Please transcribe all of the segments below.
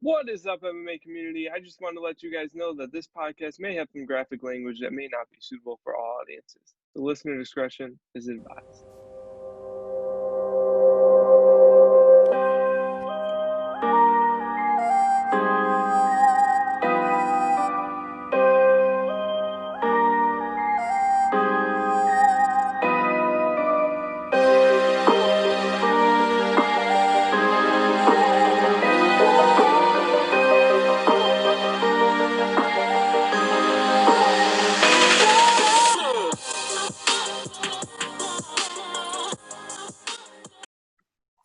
What is up, MMA community? I just want to let you guys know that this podcast may have some graphic language that may not be suitable for all audiences. The listener discretion is advised.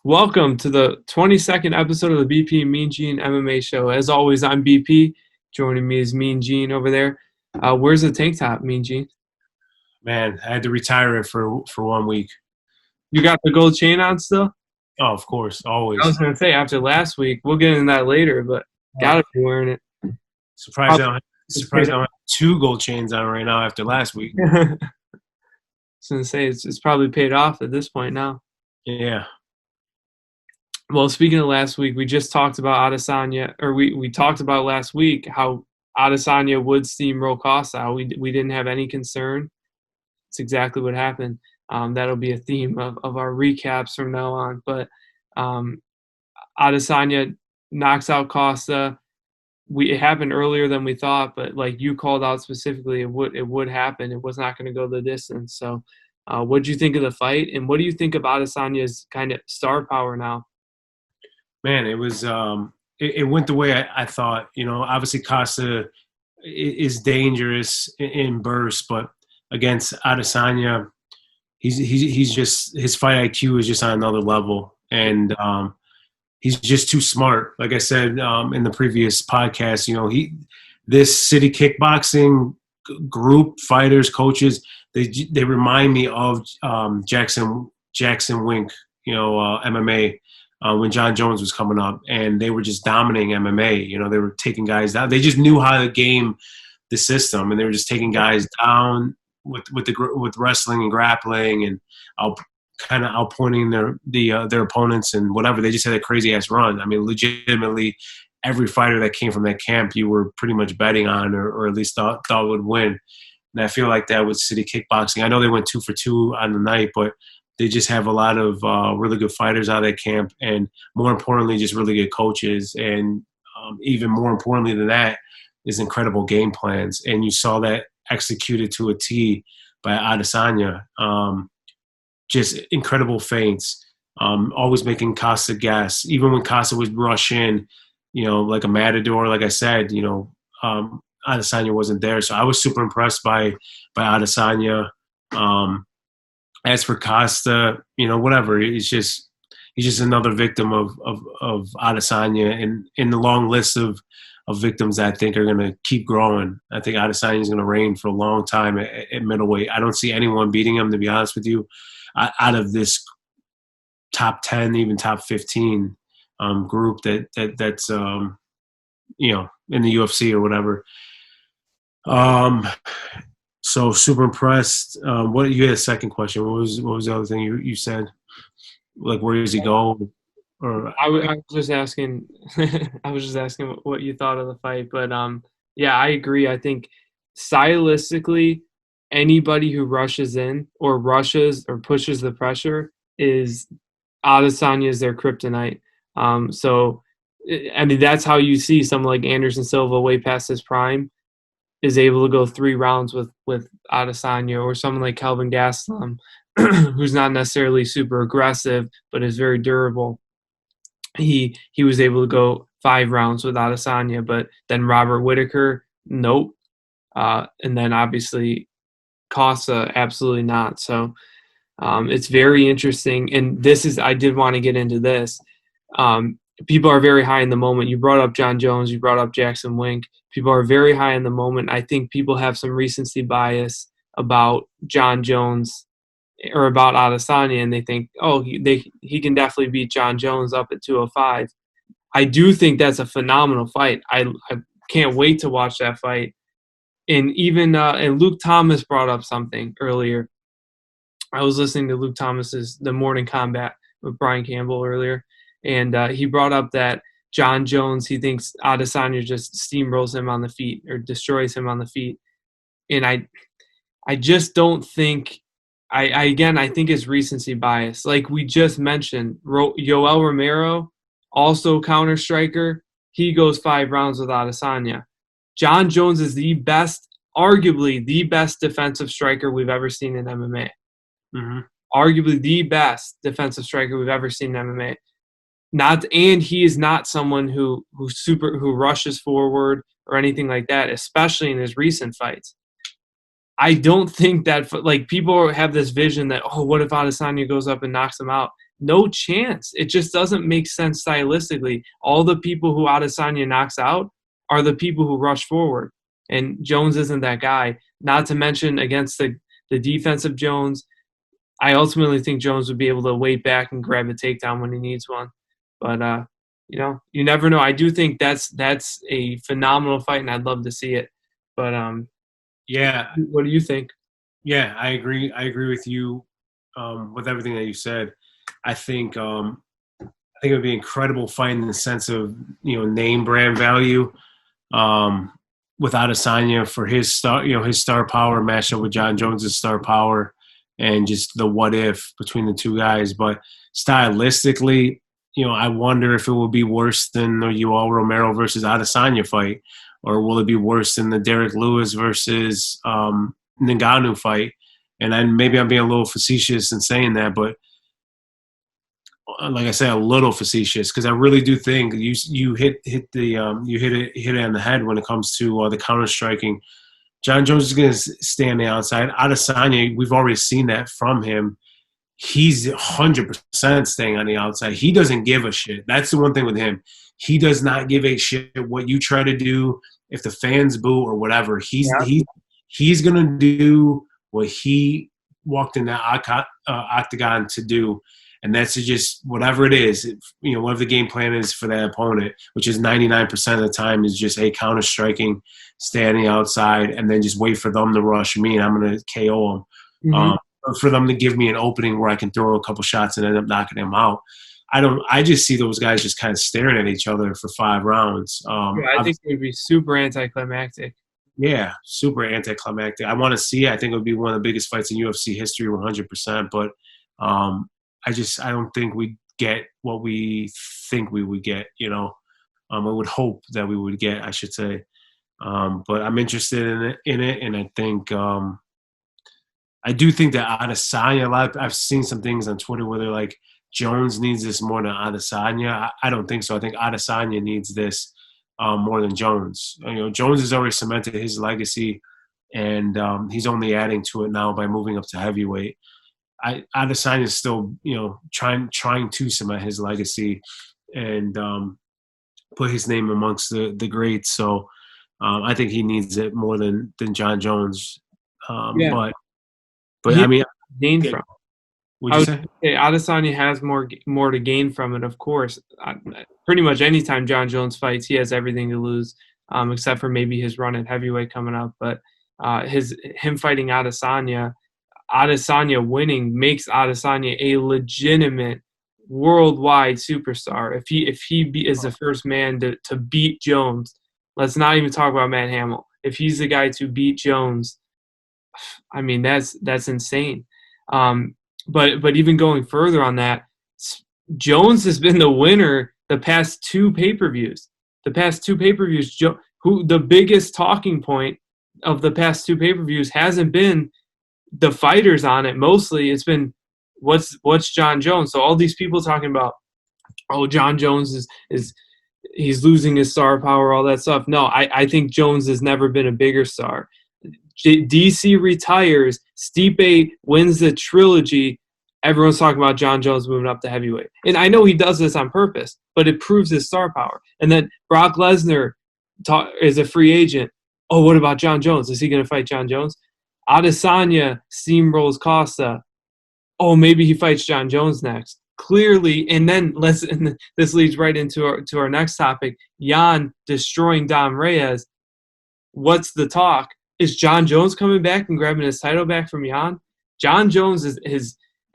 Welcome to the 22nd episode of the BP and Mean Gene MMA show. As always, I'm BP. Joining me is Mean Gene over there. Where's the tank top, Mean Gene? Man, I had to retire it for 1 week. You got the gold chain on still? Oh, of course, always. I was going to say, after last week, we'll get into that later, but got to be wearing it. Surprised I don't have 2 gold chains on right now after last week. I was going to say, it's probably paid off at this point now. Yeah. Well, speaking of last week, we just talked about Adesanya, or we talked about last week how Adesanya would steamroll Costa. We didn't have any concern. It's exactly what happened. That'll be a theme of our recaps from now on. But Adesanya knocks out Costa. It happened earlier than we thought, but like you called out specifically, it would happen. It was not going to go the distance. So, what do you think of the fight, and what do you think of Adesanya's kind of star power now? Man, it was it went the way I thought. You know, obviously Costa is dangerous in bursts, but against Adesanya, he's just, his fight IQ is just on another level, and he's just too smart. Like I said in the previous podcast, you know, this city kickboxing group, fighters, coaches, they remind me of Jackson Wink, you know, MMA. When John Jones was coming up, and they were just dominating MMA. You know, they were taking guys down. They just knew how to game the system, and they were just taking guys down with wrestling and grappling, and kind of outpointing their opponents and whatever. They just had a crazy ass run. I mean, legitimately, every fighter that came from that camp, you were pretty much betting on, or at least thought would win. And I feel like that with City Kickboxing. I know they went 2 for 2 on the night, but they just have a lot of really good fighters out of that camp, and more importantly, just really good coaches. And even more importantly than that is incredible game plans. And you saw that executed to a T by Adesanya. Just incredible feints, always making Costa guess. Even when Costa would rush in, you know, like a matador, like I said, you know, Adesanya wasn't there. So I was super impressed by Adesanya. As for Costa, you know, whatever. He's just another victim of Adesanya, and in the long list of victims that I think are going to keep growing. I think Adesanya is going to reign for a long time at middleweight. I don't see anyone beating him, to be honest with you, out of this top 10, even top 15 group that's you know, in the UFC or whatever. So super impressed. What, you had a second question? What was the other thing you said? Like, where does he go? Or I was just asking. I was just asking what you thought of the fight, but yeah, I agree. I think stylistically, anybody who rushes in or pushes the pressure is Adesanya is their kryptonite. So I mean, that's how you see someone like Anderson Silva, way past his prime, is able to go 3 rounds with Adesanya, or someone like Kelvin Gastelum, who's not necessarily super aggressive but is very durable. He was able to go 5 rounds with Adesanya, but then Robert Whittaker, nope. And then obviously Costa, absolutely not. So it's very interesting. And I did want to get into this. People are very high in the moment. You brought up John Jones. You brought up Jackson Wink. People are very high in the moment. I think people have some recency bias about John Jones or about Adesanya, and they think, oh, he can definitely beat John Jones up at 205. I do think that's a phenomenal fight. I can't wait to watch that fight. And even and Luke Thomas brought up something earlier. I was listening to Luke Thomas's The Morning Combat with Brian Campbell earlier, and he brought up that John Jones, he thinks Adesanya just steamrolls him on the feet or destroys him on the feet. And I just don't think I think it's recency bias. Like we just mentioned, Yoel Romero, also counter striker, he goes 5 rounds with Adesanya. John Jones is arguably the best defensive striker we've ever seen in MMA. Mm-hmm. Arguably the best defensive striker we've ever seen in MMA. And he is not someone who rushes forward or anything like that, especially in his recent fights. I don't think that, like, people have this vision that, oh, what if Adesanya goes up and knocks him out? No chance. It just doesn't make sense stylistically. All the people who Adesanya knocks out are the people who rush forward, and Jones isn't that guy. Not to mention against the defensive Jones, I ultimately think Jones would be able to wait back and grab a takedown when he needs one. But you never know. I do think that's a phenomenal fight, and I'd love to see it. But yeah, what do you think? Yeah, I agree. I agree with you with everything that you said. I think it would be incredible fight in the sense of name brand value with Adesanya for his star power matched up with John Jones's star power, and just the what if between the two guys. But stylistically, I wonder if it will be worse than the Yoel Romero versus Adesanya fight, or will it be worse than the Derek Lewis versus Ngannou fight? And maybe I'm being a little facetious in saying that, but like I said, a little facetious, because I really do think you hit it on the head when it comes to the counter striking. John Jones is going to stay on the outside. Adesanya, we've already seen that from him. He's 100% staying on the outside. He doesn't give a shit. That's the one thing with him. He does not give a shit what you try to do, if the fans boo or whatever. He's going to do what he walked in that octagon to do, and that's just whatever it is. Whatever the game plan is for that opponent, which is 99% of the time is just counter striking, stay on the outside, and then just wait for them to rush me, and I'm going to KO them. Mm-hmm. For them to give me an opening where I can throw a couple shots and end up knocking them out. I just see those guys just kind of staring at each other for 5 rounds. I think it would be super anticlimactic. Yeah, super anticlimactic. I want to see it. I think it would be one of the biggest fights in UFC history, 100%. But I don't think we get what we think we would get. I would hope that we would get, I should say. But I'm interested in it, and I think I do think that Adesanya. I've seen some things on Twitter where they're like, Jones needs this more than Adesanya. I don't think so. I think Adesanya needs this more than Jones. Jones has already cemented his legacy, and he's only adding to it now by moving up to heavyweight. Adesanya is still, trying to cement his legacy and put his name amongst the greats. So I think he needs it more than John Jones. But I mean, gain from. What'd you say? Adesanya has more to gain from it, of course. Pretty much anytime John Jones fights, he has everything to lose, except for maybe his run at heavyweight coming up. But him fighting Adesanya winning makes Adesanya a legitimate worldwide superstar. If he is the first man to beat Jones, let's not even talk about Matt Hamill. If he's the guy to beat Jones, I mean, that's insane. But even going further on that, Jones has been the winner the past 2 pay-per-views. The biggest talking point of the past 2 pay-per-views hasn't been the fighters on it. Mostly it's been what's John Jones. So all these people talking about, oh, John Jones is he's losing his star power, all that stuff. No, I think Jones has never been a bigger star. DC retires, Stipe wins the trilogy, everyone's talking about John Jones moving up to heavyweight. And I know he does this on purpose, but it proves his star power. And then Brock Lesnar is a free agent. Oh, what about John Jones? Is he going to fight John Jones? Adesanya steamrolls Costa. Oh, maybe he fights John Jones next. Clearly, and then this leads right into our next topic, Jan destroying Dom Reyes. What's the talk? Is John Jones coming back and grabbing his title back from Jan? John Jones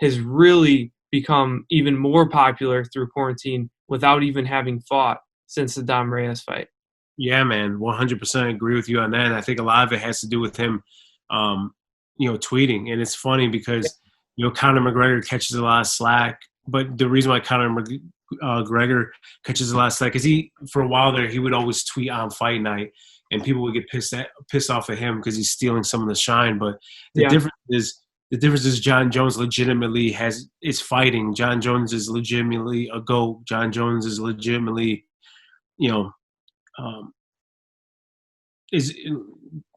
has really become even more popular through quarantine without even having fought. since the Dom Reyes fight. Yeah, man, 100% agree with you on that. And I think a lot of it has to do with him, um, tweeting. And it's funny because, Conor McGregor catches a lot of slack. But the reason why Conor McGregor catches a lot of slack is for a while there, he would always tweet on fight night. And people would get pissed off at him because he's stealing some of the shine. But the Yeah. difference is John Jones legitimately is fighting. John Jones is legitimately a GOAT. John Jones is legitimately, you know, is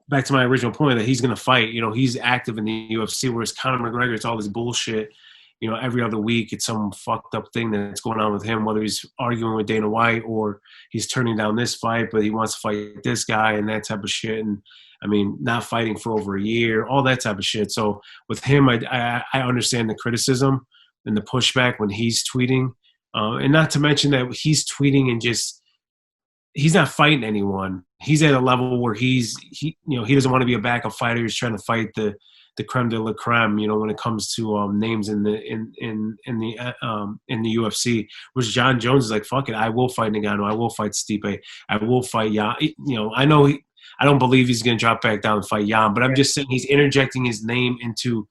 back to my original point that he's going to fight. He's active in the UFC, whereas Conor McGregor, it's all this bullshit. Every other week it's some fucked up thing that's going on with him, whether he's arguing with Dana White or he's turning down this fight, but he wants to fight this guy and that type of shit. And I mean, not fighting for over a year, all that type of shit. So with him, I understand the criticism and the pushback when he's tweeting, and not to mention that he's tweeting and he's not fighting anyone. He's at a level where he doesn't want to be a backup fighter. He's trying to fight the creme de la creme, when it comes to names in the UFC. Whereas John Jones is like, fuck it, I will fight Ngannou, I will fight Stipe, I will fight Jan. I know I don't believe he's going to drop back down and fight Jan, but I'm just saying he's interjecting his name into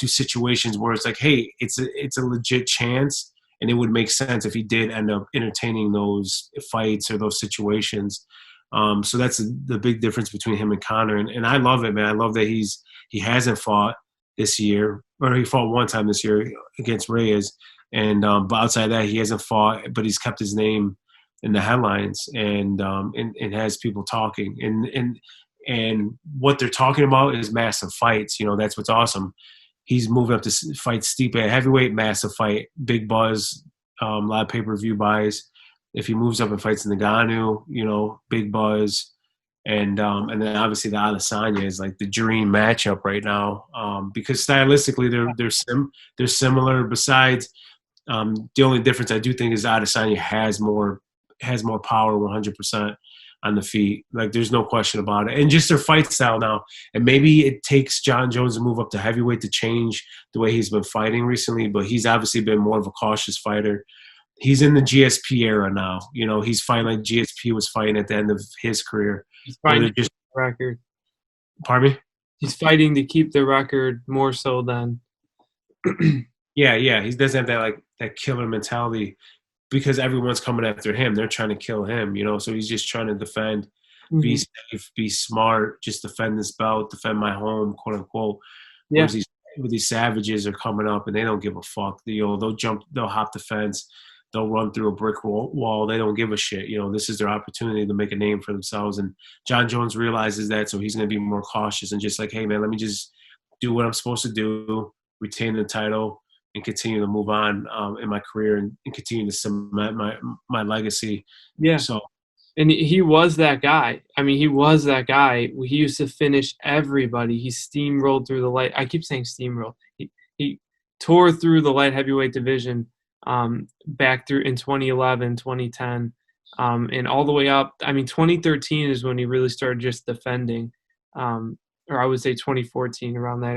situations where it's like, hey, it's a legit chance. And it would make sense if he did end up entertaining those fights or those situations. So that's the big difference between him and Conor. And I love it, man. I love that he hasn't fought this year, or he fought one time this year against Reyes. And but outside of that, he hasn't fought, but he's kept his name in the headlines and has people talking. And what they're talking about is massive fights. That's what's awesome. He's moving up to fight Stipe at heavyweight, massive fight, big buzz, a lot of pay-per-view buys. If he moves up and fights Ngannou, big buzz. And then obviously the Adesanya is like the dream matchup right now, because stylistically they're similar. Besides, the only difference I do think is Adesanya has more power, 100%. On the feet. Like, there's no question about it. And just their fight style now. And maybe it takes John Jones to move up to heavyweight to change the way he's been fighting recently, but he's obviously been more of a cautious fighter. He's in the GSP era now. He's fighting like GSP was fighting at the end of his career. He's fighting to keep the record. Pardon me? He's fighting to keep the record more so than Yeah. He doesn't have that killer mentality. Because everyone's coming after him. They're trying to kill him, so he's just trying to defend, be safe, be smart, just defend this belt, defend my home, quote unquote. Yeah. Whereas these savages are coming up and they don't give a fuck. They'll hop the fence, they'll run through a brick wall. They don't give a shit. This is their opportunity to make a name for themselves. And John Jones realizes that, so he's going to be more cautious and just like, hey man, let me just do what I'm supposed to do, retain the title, and continue to move on in my career and continue to cement my legacy. Yeah. So, and he was that guy. I mean, he was that guy. He used to finish everybody. He steamrolled through the light. I keep saying steamroll. He tore through the light heavyweight division back through in 2011, 2010, and all the way up. I mean, 2013 is when he really started just defending, or I would say 2014, around that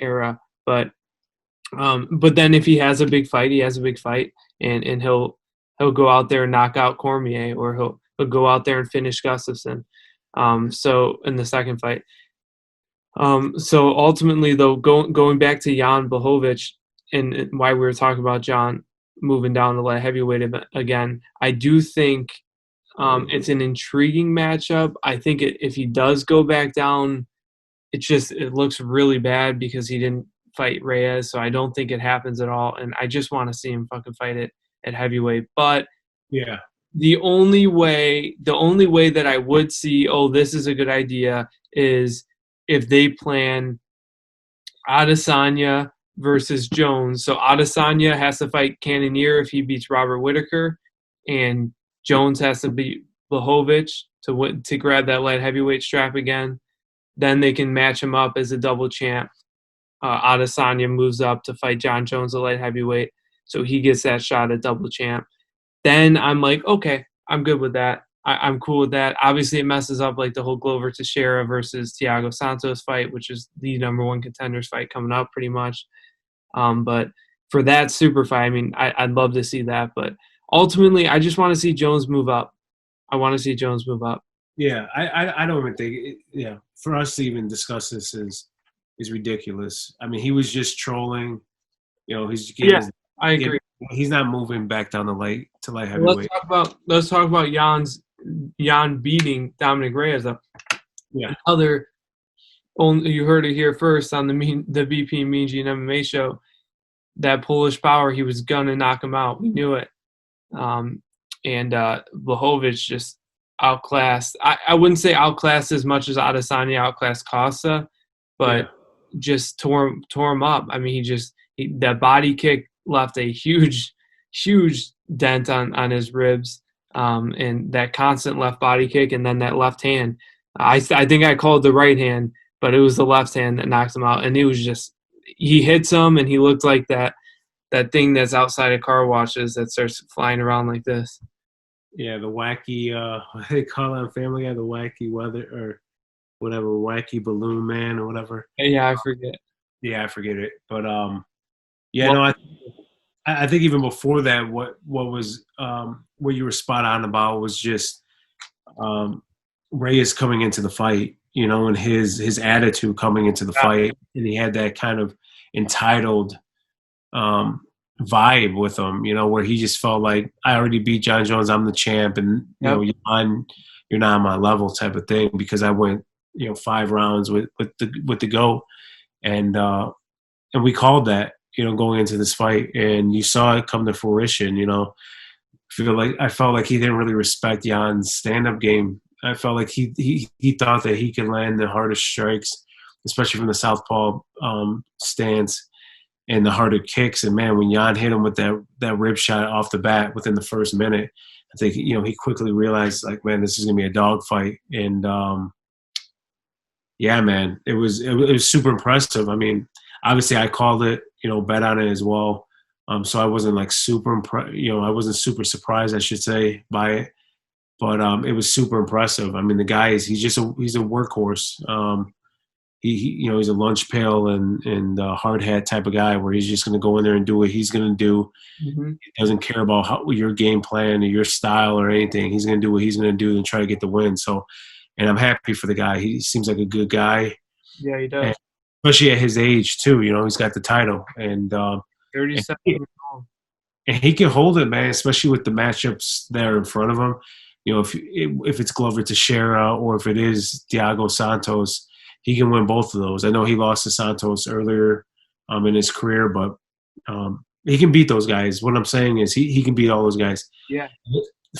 era. But then if he has a big fight, he has a big fight, and he'll go out there and knock out Cormier, or he'll go out there and finish Gustafsson. So in the second fight. So ultimately, though, going back to Jan Blachowicz and why we were talking about John moving down to light heavyweight again, I do think it's an intriguing matchup. I think if he does go back down, it looks really bad because he didn't fight Reyes, so I don't think it happens at all, and I just want to see him fucking fight it at heavyweight. But yeah, the only way that I would see, this is a good idea, is if they plan Adesanya versus Jones. So Adesanya has to fight Cannonier if he beats Robert Whittaker, and Jones has to beat Blachowicz to grab that light heavyweight strap again. Then they can match him up as a double champ. Adesanya moves up to fight John Jones at light heavyweight, so he gets that shot at double champ. Then I'm like, okay, I'm good with that. I'm cool with that. Obviously, it messes up like the whole Glover Teixeira versus Thiago Santos fight, which is the number one contenders fight coming up pretty much. But for that super fight, I mean, I'd love to see that. But ultimately, I just want to see Jones move up. I want to see Jones move up. Yeah, I don't even think yeah, for us to even discuss this is ridiculous. I mean, he was just trolling. You know, he's getting Yeah, his I getting, agree. he's not moving back down the light to light Well, heavyweight. let's talk about Jan beating Dominic Reyes. Yeah, Another, only you heard it here first on the BP Mean Gene MMA show. That Polish power, he was gonna knock him out. We knew it. Um, and Blachowicz just outclassed. I wouldn't say outclassed as much as Adesanya outclassed Costa, but yeah, just tore him up. I mean, that body kick left a huge dent on his ribs, and that constant left body kick, and then that left hand. I think I called the right hand, but it was the left hand that knocked him out, and it was just he hits him, and he looked like that thing that's outside of car washes that starts flying around like this. yeah. The wacky, what they call it on Family Guy, the wacky weather or whatever, wacky balloon man or whatever. Yeah, I forget. Yeah, I forget it, but yeah, Well, no, I think even before that, what you were spot on about was just Reyes coming into the fight, you know, and his attitude coming into the fight, and he had that kind of entitled um, vibe with him, you know, where he just felt like I already beat John Jones, I'm the champ, and you yep. know, you're not on my level type of thing because I went, you know, 5 rounds with the GOAT, and we called that, you know, going into this fight, and you saw it come to fruition, you know. I felt like he didn't really respect Jan's stand-up game. I felt like he thought that he could land the hardest strikes, especially from the southpaw stance, and the harder kicks. And man, when Jan hit him with that rib shot off the bat within the first minute, I think, you know, he quickly realized, like, man, this is gonna be a dogfight. And yeah, man, it was super impressive. I mean, obviously, I called it, you know, bet on it as well. So I wasn't like I wasn't super surprised, I should say, by it. But it was super impressive. I mean, the guy he's a workhorse. You know, he's a lunch pail and hard hat type of guy where he's just going to go in there and do what he's going to do. Mm-hmm. He doesn't care about your game plan or your style or anything. He's going to do what he's going to do and try to get the win. So, and I'm happy for the guy. He seems like a good guy, Yeah, he and does. especially at his age too. You know, he's got the title, and 37 he, years old. and he can hold it, man. Especially with the matchups there in front of him. You know, if it's Glover Teixeira or if it is Thiago Santos, he can win both of those. I know he lost to Santos earlier in his career, but he can beat those guys. What I'm saying is he can beat all those guys. Yeah.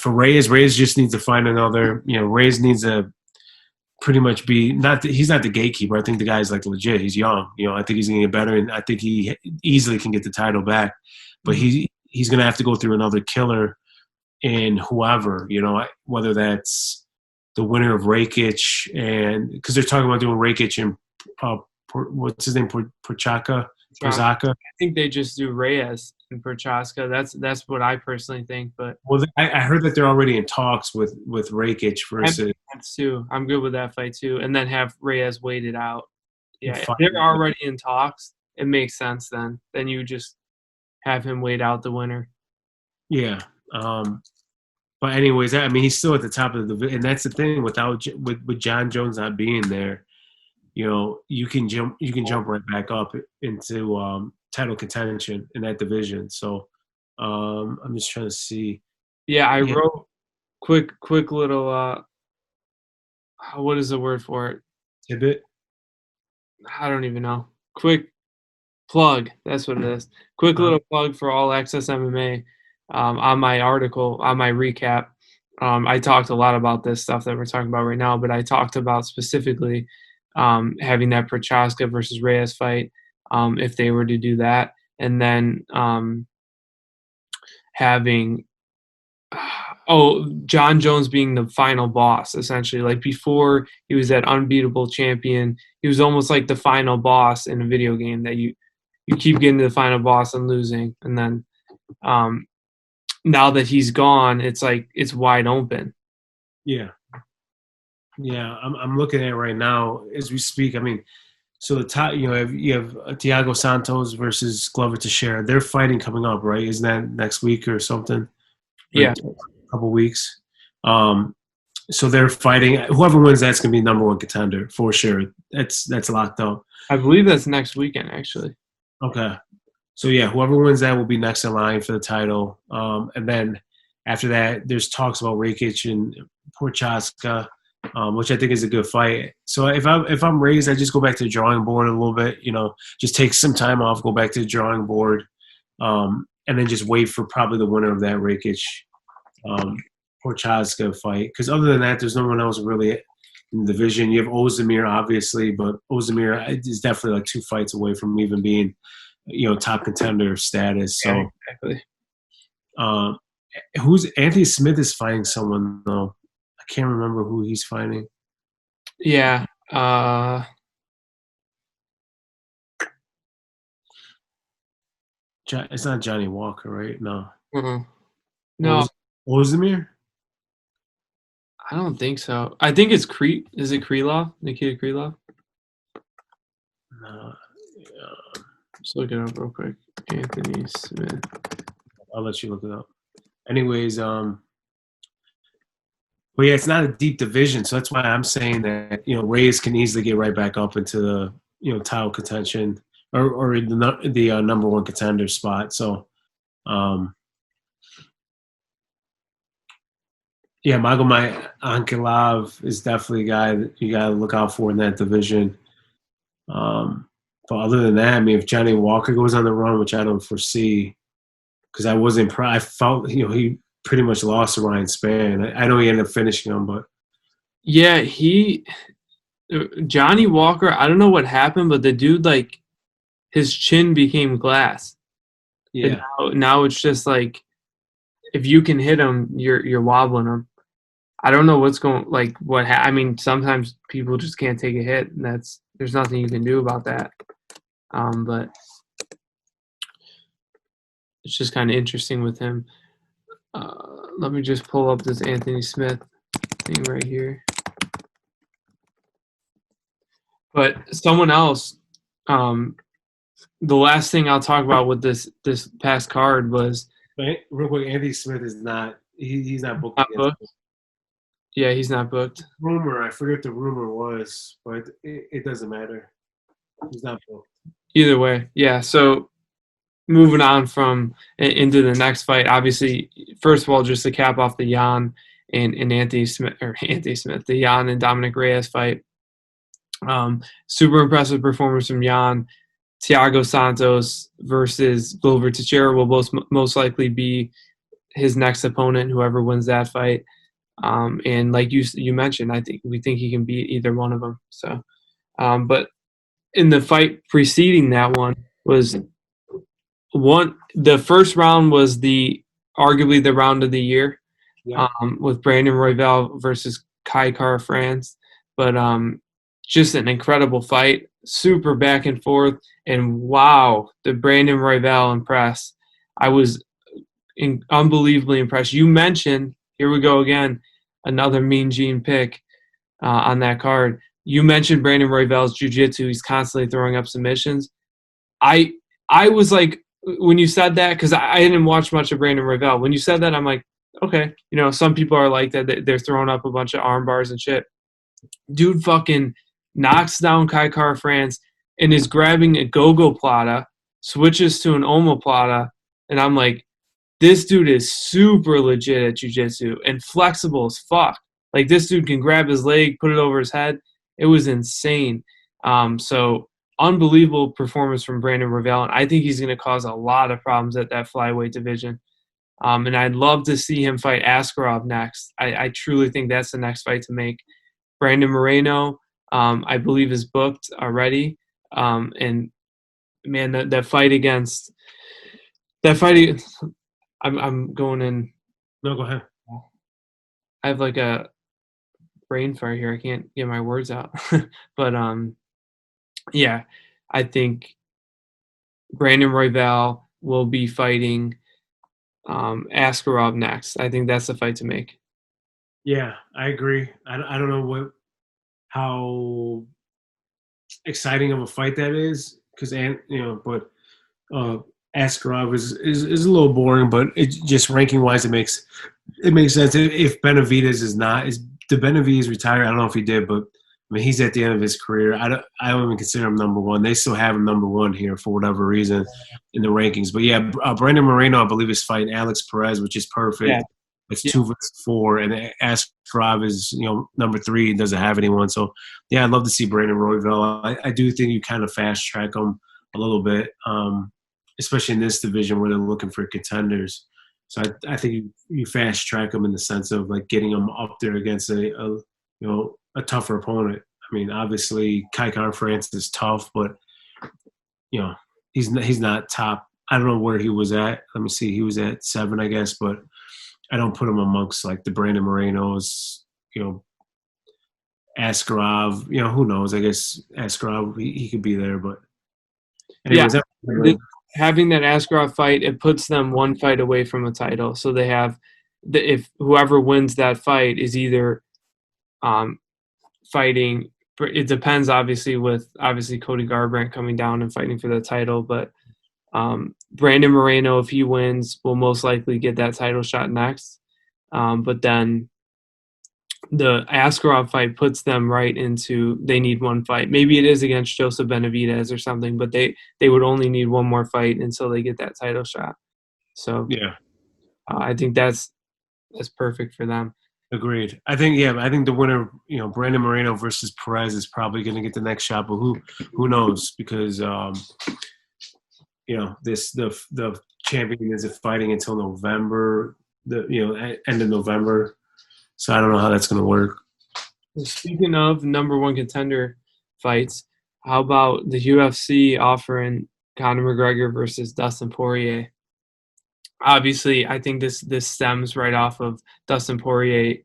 For Reyes just needs to find another. You know, Reyes needs to pretty much be he's not the gatekeeper. I think the guy's like legit. He's young. You know, I think he's gonna get better, and I think he easily can get the title back. But Mm-hmm. he's gonna have to go through another killer in whoever. You know, whether that's the winner of Rakic, and because they're talking about doing Rakic and what's his name, Prochaka. I think they just do Reyes and Prochaska. That's what I personally think. But Well, I heard that they're already in talks with Rakic versus that's too. I'm good with that fight too. And then have Reyes wait it out. Yeah, if fight. they're already in talks, it makes sense then. Then you just have him wait out the winner. Yeah. But anyways, I mean, he's still at the top of the, and that's the thing with John Jones not being there, you know, you can jump right back up into title contention in that division. So I'm just trying to see. Yeah, I Yeah, wrote quick little what is the word for it? Tibbet. I don't even know. Quick plug. That's what it is. Quick little plug for All Access MMA. On my article, on my recap, I talked a lot about this stuff that we're talking about right now, but I talked about specifically having that Prochaska versus Reyes fight, if they were to do that, and then having John Jones being the final boss, essentially. Like before he was that unbeatable champion, he was almost like the final boss in a video game that you keep getting to the final boss and losing, and then now that he's gone, it's like it's wide open. Yeah, yeah. I'm looking at it right now as we speak. I mean, so the top, you know, you have Thiago Santos versus Glover Teixeira. They're fighting coming up, right? Isn't that next week or something? Yeah, like a couple weeks. So they're fighting. Whoever wins, that's going to be number one contender for sure. That's locked up. I believe that's next weekend actually. Okay. So yeah, whoever wins that will be next in line for the title. And then after that, there's talks about Rakic and Prochazka, which I think is a good fight. So if I'm Reyes, I just go back to the drawing board a little bit. Just take some time off, go back to the drawing board, and then just wait for probably the winner of that Rakic Prochazka fight. Because other than that, there's no one else really in the division. You have Ozdemir, obviously, but Ozdemir is definitely like 2 fights away from even being top contender status. So, Yeah, exactly. um, who's Anthony Smith is fighting someone though. I can't remember who he's fighting. Yeah. It's not Johnny Walker, right? No. No, Ozdemir? I don't think so. I think it's Is it Krylov? Nikita Krylov? No. Just look it up real quick. Anthony Smith. I'll let you look it up. Anyways, but yeah, it's not a deep division, so that's why I'm saying that Reyes can easily get right back up into the title contention or the number one contender spot. So, yeah, Magomed Ankalaev is definitely a guy that you got to look out for in that division. But other than that, I mean, if Johnny Walker goes on the run, which I don't foresee, because I felt he pretty much lost to Ryan Spann. I know he ended up finishing him, but Yeah, Johnny Walker, I don't know what happened, but the dude, like, his chin became glass. And yeah, now it's just like, if you can hit him, you're wobbling him. I don't know what's going, like, I mean, sometimes people just can't take a hit, and there's nothing you can do about that. But it's just kind of interesting with him. Let me just pull up this Anthony Smith thing right here. But someone else, the last thing I'll talk about with this past card was real quick, Anthony Smith is not he's not booked not against booked. Yeah, he's not booked. rumor. I forget what the rumor was, but it doesn't matter. He's not booked. Either way, yeah. So moving on from into the next fight, obviously, first of all, just to cap off the Jan and Anthony Smith the Jan and Dominic Reyes fight. Super impressive performance from Jan. Thiago Santos versus Glover Teixeira will most likely be his next opponent, whoever wins that fight. And like you mentioned, we think he can beat either one of them. So, but in the fight preceding that one was the first round was arguably the round of the year, Yeah. with Brandon Royval versus Kai Kara France. But just an incredible fight, super back and forth, and wow, the Brandon Royval impressed. I was unbelievably impressed. You mentioned, here we go again, another Mean Gene pick on that card. You mentioned Brandon Royval's jiu-jitsu. He's constantly throwing up submissions. I was like, when you said that, because I didn't watch much of Brandon Royval. When you said that, I'm like, okay, some people are like that. They're throwing up a bunch of arm bars and shit. Dude fucking knocks down Kai Kara France and is grabbing a go-go plata, switches to an omoplata, and I'm like, this dude is super legit at jiu-jitsu and flexible as fuck. Like, this dude can grab his leg, put it over his head. It was insane. So unbelievable performance from Brandon Royval, and I think he's going to cause a lot of problems at that flyweight division. And I'd love to see him fight Askarov next. I truly think that's the next fight to make. Brandon Moreno, I believe, is booked already. And man, that fight against that fight, I'm going in. No, go ahead. I have like a brain fire here. I can't get my words out. But yeah, I think Brandon Royval will be fighting Askarov next. I think that's the fight to make. Yeah, I agree. I don't know how exciting of a fight that is, because but Askarov is a little boring, but it just ranking wise, it makes sense. If Benavidez is not, is did Benavidez retire? I don't know if he did, but I mean he's at the end of his career. I don't even consider him number one. They still have him number one here for whatever reason in the rankings. But yeah, Brandon Moreno, I believe, is fighting Alex Perez, which is perfect. Yeah. It's Yeah. 2 versus 4, and Askarov is number 3 and doesn't have anyone. So yeah, I'd love to see Brandon Royval. I do think you kind of fast track him a little bit, especially in this division where they're looking for contenders. So I think you fast track them in the sense of like getting them up there against a tougher opponent. I mean, obviously Kai Kara France is tough, but he's not top. I don't know where he was at. Let me see. He was at 7, I guess, but I don't put him amongst like the Brandon Morenos, Askarov. Who knows? I guess Askarov he could be there, but anyways, yeah. Having that Askarov fight, it puts them one fight away from a title. So they have, if whoever wins that fight is either fighting. It depends, obviously, with Cody Garbrandt coming down and fighting for the title. But Brandon Moreno, if he wins, will most likely get that title shot next. But then the Askarov fight puts them right into, they need one fight. Maybe it is against Joseph Benavidez or something, but they would only need one more fight until they get that title shot. So yeah, I think that's perfect for them. Agreed. I think the winner, Brandon Moreno versus Perez is probably going to get the next shot, but who knows? Because the champion isn't fighting until November, end of November. So I don't know how that's going to work. Speaking of number one contender fights, how about the UFC offering Conor McGregor versus Dustin Poirier? Obviously, I think this stems right off of Dustin Poirier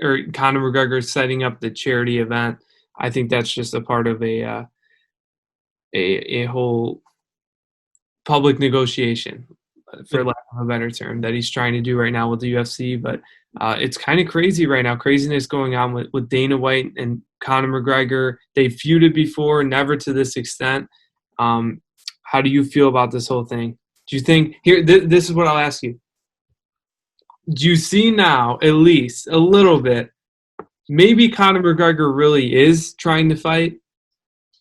or Conor McGregor setting up the charity event. I think that's just a part of a whole public negotiation, for lack of a better term, that he's trying to do right now with the UFC. But it's kind of crazy right now. Craziness going on with Dana White and Conor McGregor. They feuded before, never to this extent. How do you feel about this whole thing? Do you think this is what I'll ask you. Do you see now, at least a little bit, maybe Conor McGregor really is trying to fight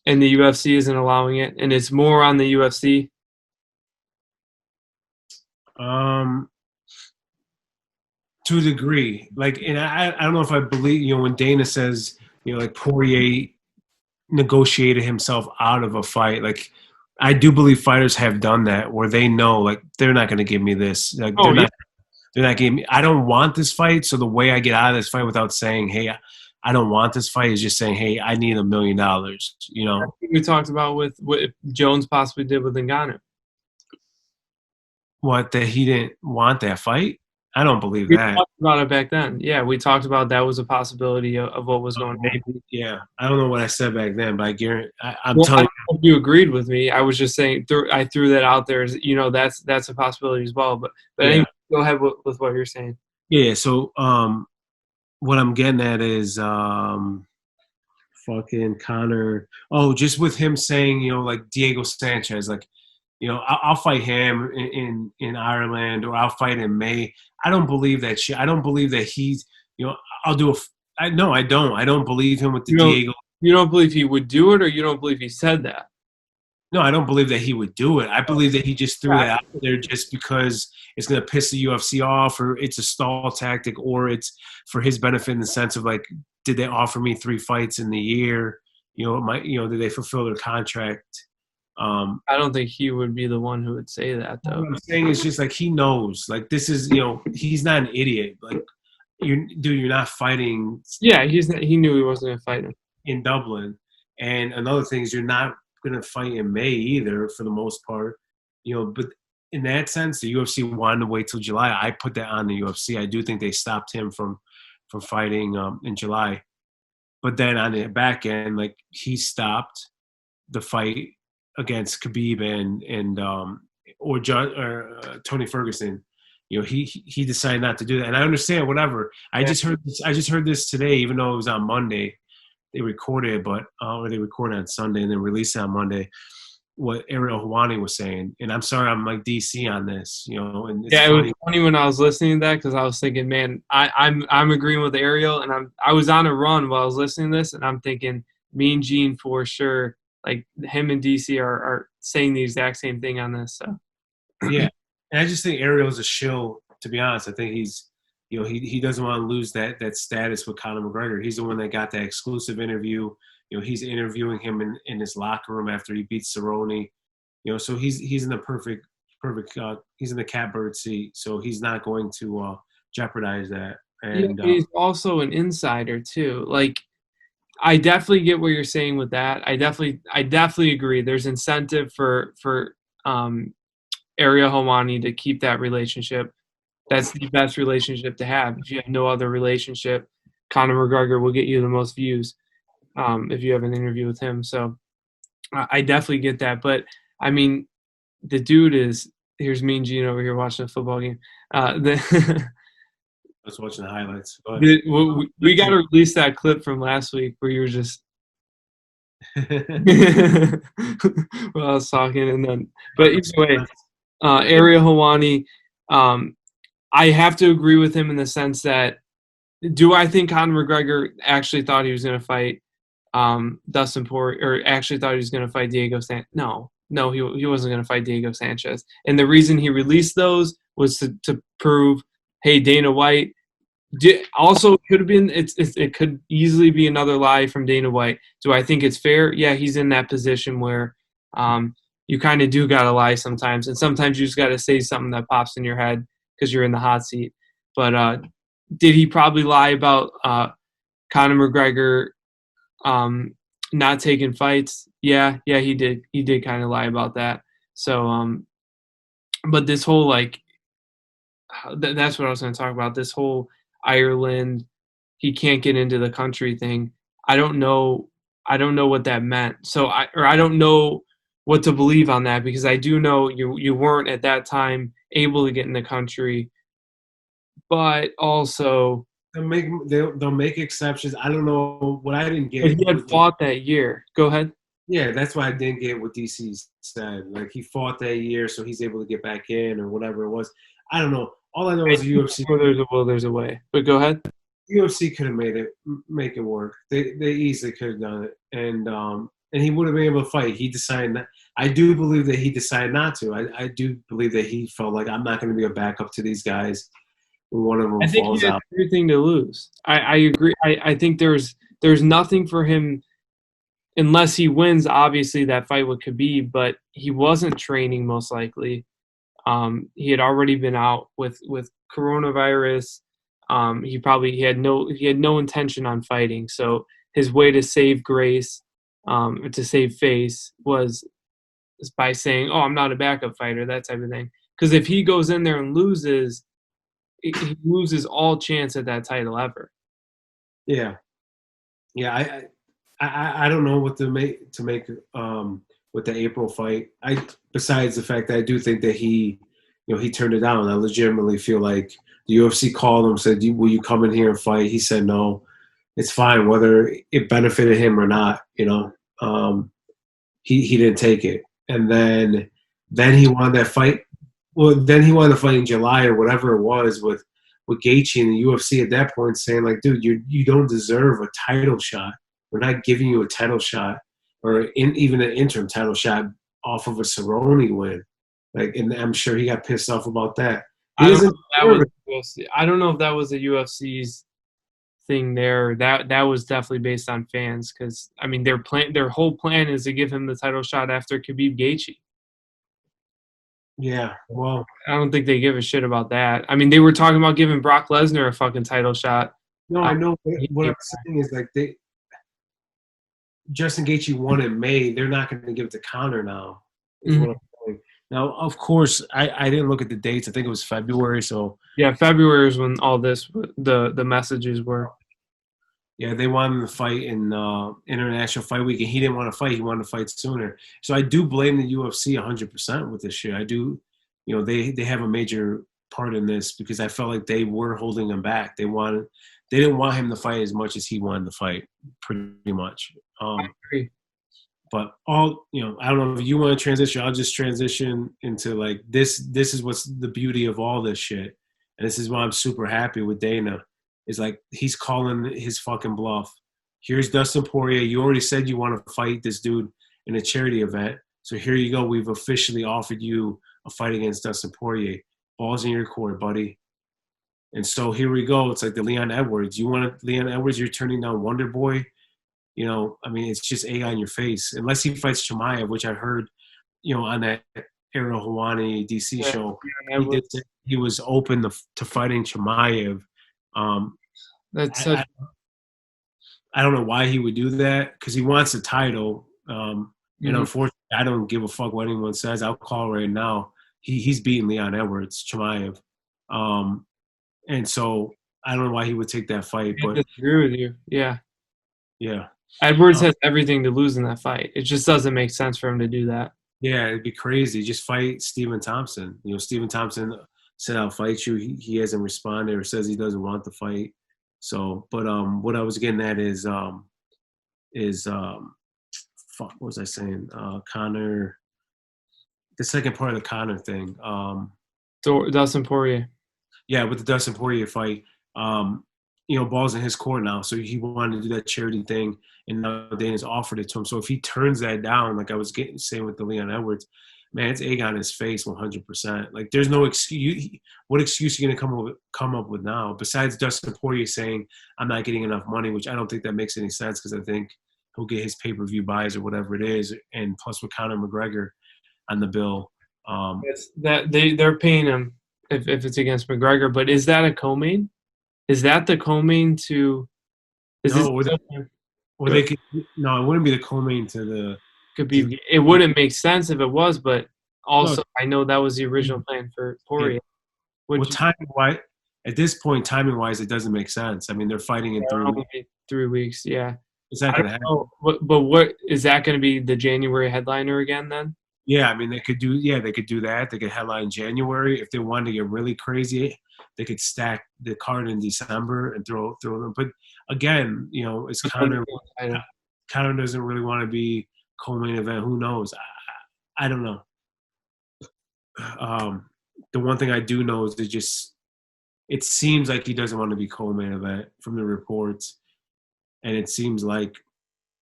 and the UFC isn't allowing it, and it's more on the UFC? To a degree, and I don't know if I believe, when Dana says, like Poirier negotiated himself out of a fight, like I do believe fighters have done that where they know, like, they're not going to give me this. Like, they're not giving me, I don't want this fight. So the way I get out of this fight without saying, hey, I don't want this fight is just saying, hey, I need $1 million, We talked about with what Jones possibly did with Ngannou. What, that he didn't want that fight? I don't believe We that. talked about it back then. Yeah, we talked about that was a possibility of what was going on. Maybe, yeah. I don't know what I said back then, but I guarantee, I'm Well, telling I don't know if you agreed with me. I was just saying, I threw that out there. That's a possibility as well. But anyway, go ahead with what you're saying. Yeah. So what I'm getting at is fucking Conor. Oh, just with him saying, like Diego Sanchez, like, I'll fight him in Ireland, or I'll fight in May. I don't believe that shit. I don't believe that he's, I'll do I don't. I don't believe him with the Diego. You don't believe he would do it, or you don't believe he said that? No, I don't believe that he would do it. I believe that he just threw that out there just because it's going to piss the UFC off, or it's a stall tactic, or it's for his benefit in the sense of, like, did they offer me 3 fights in the year? Did they fulfill their contract? I don't think he would be the one who would say that, though. What I'm saying is just, like, he knows. Like, this is, he's not an idiot. Like, you're not fighting. Yeah, he knew he wasn't going to fight him in Dublin. And another thing is, you're not going to fight in May either, for the most part. But in that sense, the UFC wanted to wait till July. I put that on the UFC. I do think they stopped him from fighting in July. But then on the back end, like, he stopped the fight against Khabib or Tony Ferguson. He decided not to do that, and I understand. Whatever. I just heard this today, even though it was on Monday. They recorded it, or they recorded on Sunday and then released it on Monday. what Ariel Hawani was saying. And I'm sorry, I'm like DC on this, and it's Yeah, it was funny. funny when I was listening to that because I was thinking, man, I'm agreeing with Ariel, and I was on a run while I was listening to this, and I'm thinking, me and Gene for sure, like him and DC are saying the exact same thing on this. So Yeah. And I just think Ariel's a shill, to be honest. I think he's, he doesn't want to lose that status with Conor McGregor. He's the one that got that exclusive interview. He's interviewing him in his locker room after he beats Cerrone. So he's in the perfect he's in the catbird seat. So he's not going to jeopardize that. yeah, And he's also an insider too. Like I definitely get what you're saying with that. I definitely agree. There's incentive for Ariel Helwani to keep that relationship. That's the best relationship to have. If you have no other relationship, Conor McGregor will get you the most views if you have an interview with him. So I definitely get that. But I mean, the dude is here's me and Gene over here watching a football game. The I was watching the highlights. But we got to release that clip from last week where you were just well, I was talking and then, but either way, Ariel Helwani, I have to agree with him in the sense that do I think Conor McGregor actually thought he was going to fight Dustin Poirier, or actually thought he was going to fight Diego Sanchez? No, he wasn't going to fight Diego Sanchez. And the reason he released those was to prove, hey, Dana White. Also, it could have been. It could easily be another lie from Dana White. Do I think it's fair? Yeah, he's in that position where you kind of do gotta lie sometimes, and sometimes you just gotta say something that pops in your head because you're in the hot seat. But did he probably lie about Conor McGregor not taking fights? Yeah, he did. He did kind of lie about that. So, but this whole that's what I was going to talk about. This whole Ireland, he can't get into the country thing. I don't know. I don't know what that meant. So I don't know what to believe on that because I do know you weren't at that time able to get in the country, but also they'll make exceptions. I don't know what I didn't but get. he had fought that year. Go ahead. Yeah, that's why I didn't get what DC said. Like he fought that year, so he's able to get back in or whatever it was. I don't know. All I know is the UFC. There's a will, there's a way. But go ahead. UFC could have make it work. They easily could have done it, and he would have been able to fight. He decided that. I do believe that he decided not to. I do believe that he felt like I'm not going to be a backup to these guys when one of them I think falls he had out. everything to lose. I agree. I think there's nothing for him unless he wins. Obviously, that fight with Khabib, but he wasn't training most likely. He had already been out with coronavirus. He had no intention on fighting. So his way to save grace, to save face, was by saying, "Oh, I'm not a backup fighter," that type of thing. Because if he goes in there and loses, he loses all chance at that title ever. Yeah, yeah. I don't know what to make with the April fight. Besides the fact that I do think that he turned it down. I legitimately feel like the UFC called him, said, "Will you come in here and fight?" He said no. It's fine whether it benefited him or not. He didn't take it, and then he wanted that fight. Well, then he wanted to fight in July or whatever it was with Gaethje and the UFC at that point, saying like, "Dude, you don't deserve a title shot. We're not giving you a title shot or even an interim title shot off of a Cerrone win." Like, and I'm sure he got pissed off about that. He doesn't. I don't know if that was the UFC's thing there. That was definitely based on fans because I mean their whole plan is to give him the title shot after Khabib Gaethje. Yeah, well, I don't think they give a shit about that. I mean, they were talking about giving Brock Lesnar a fucking title shot. no, I know. What I'm saying is like Justin Gaethje won in May. They're not going to give it to Conor now. Is what I'm saying. Now, of course, I didn't look at the dates. I think it was February. So yeah, February is when all this the messages were. yeah, they wanted him to fight in International Fight Week, and he didn't want to fight. He wanted to fight sooner. So I do blame the UFC 100% with this shit. I do. They have a major part in this because I felt like they were holding him back. They didn't want him to fight as much as he wanted to fight, pretty much. I agree. But all I don't know if you want to transition. I'll just transition into like this. This is what's the beauty of all this shit, and this is why I'm super happy with Dana. Is like he's calling his fucking bluff. Here's Dustin Poirier. You already said you want to fight this dude in a charity event, so here you go. We've officially offered you a fight against Dustin Poirier. Ball's in your court, buddy. And so here we go. It's like the Leon Edwards. You want Leon Edwards? You're turning down Wonder Boy. I mean, it's just egg on your face. Unless he fights Chimaev, which I heard, on that Ariel Helwani DC show, he was open to fighting Chimaev. That's such. I don't know why he would do that because he wants a title. And unfortunately, I don't give a fuck what anyone says. I'll call right now. He's beating Leon Edwards, Chimaev. And so I don't know why he would take that fight. But I agree with you. Yeah. Yeah. Edwards has everything to lose in that fight. It just doesn't make sense for him to do that. Yeah, it'd be crazy. Just fight Stephen Thompson. Stephen Thompson said I'll fight you. He hasn't responded or says he doesn't want the fight. So, but what I was getting at is fuck, what was I saying? Conor. The second part of the Conor thing. Dustin Poirier. Yeah, with the Dustin Poirier fight. Ball's in his court now, so he wanted to do that charity thing, and now Dana's offered it to him. So if he turns that down, like I was saying with the Leon Edwards, man, it's egg on his face 100%. Like there's no excuse. What excuse are you gonna come up with now besides Dustin Poirier saying I'm not getting enough money, which I don't think that makes any sense because I think he'll get his pay-per-view buys or whatever it is, and plus with Conor McGregor on the bill, that they're paying him if it's against McGregor. But is that a co-main? Is that the co-main to? It wouldn't be the co-main to the. Could be. It wouldn't make sense if it was, but also I know that was the original plan for Poirier. Yeah. At this point, timing wise, it doesn't make sense. I mean, they're fighting in 3 weeks. 3 weeks, yeah. It's not going to happen. But what is that going to be the January headliner again then? Yeah, I mean they could do that. They could headline in January if they wanted to get really crazy. They could stack the card in December and throw them. But again, it's Conor. Conor doesn't really want to be co-main event. Who knows? I don't know. The one thing I do know is it seems like he doesn't want to be co-main event from the reports, and it seems like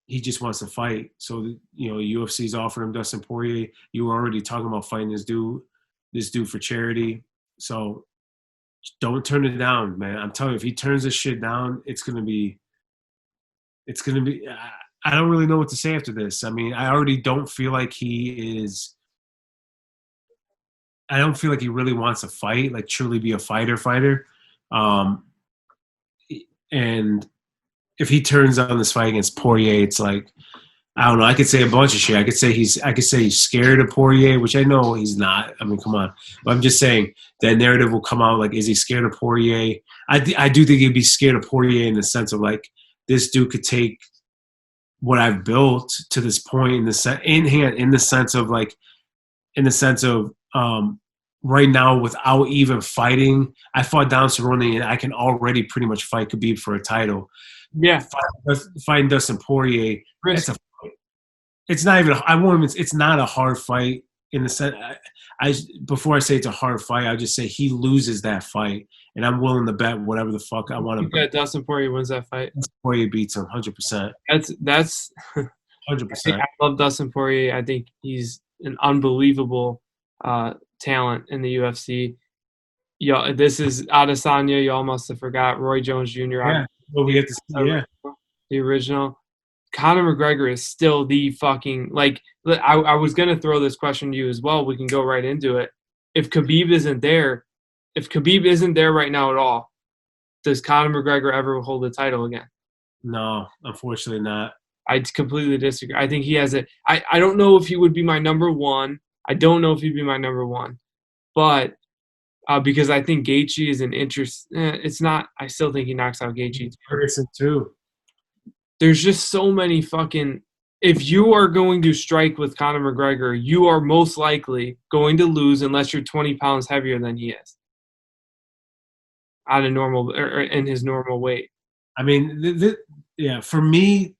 he just wants to fight. So UFC's offering him Dustin Poirier. You were already talking about fighting this dude for charity. So don't turn it down, man. I'm telling you, if he turns this shit down, it's gonna be. I don't really know what to say after this. I mean, I already don't feel like he is. I don't feel like he really wants to fight, like truly be a fighter. And if he turns on this fight against Poirier, it's like, I don't know. I could say a bunch of shit. I could say he's scared of Poirier, which I know he's not. I mean, come on. But I'm just saying that narrative will come out like, is he scared of Poirier? I do think he'd be scared of Poirier in the sense of like, this dude could take what I've built to this point in the sense of right now without even fighting. I fought down Cerrone and I can already pretty much fight Khabib for a title. Yeah, fighting Dustin Poirier. It's not even. It's not a hard fight in the sense. Before I say it's a hard fight, I just say he loses that fight, and I'm willing to bet whatever the fuck I want to. Bet Dustin Poirier wins that fight. Poirier beats him 100%. That's 100%. I love Dustin Poirier. I think he's an unbelievable talent in the UFC. This is Adesanya. Y'all must have forgot Roy Jones Jr. Yeah. Well, we get to see, the original. Conor McGregor is still the fucking, like, I was going to throw this question to you as well. We can go right into it. If Khabib isn't there right now at all, does Conor McGregor ever hold the title again? No, unfortunately not. I completely disagree. I think he has it. I don't know if he would be my number one. I don't know if he'd be my number one. But because I think Gaethje is an interest. It's not. I still think he knocks out Gaethje. Ferguson too. There's just so many fucking. If you are going to strike with Conor McGregor, you are most likely going to lose unless you're 20 pounds heavier than he is. Out of normal or in his normal weight. I mean, for me,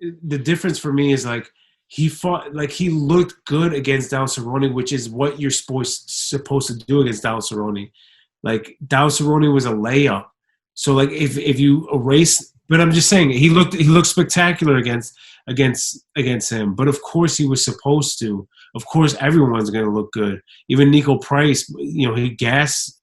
the difference for me is like he fought like he looked good against Donald Cerrone, which is what you're supposed to do against Donald Cerrone. Like Donald Cerrone was a layup. So like if you erase, but I'm just saying he looked spectacular against him. But of course he was supposed to. Of course everyone's going to look good. Even Nico Price, he gassed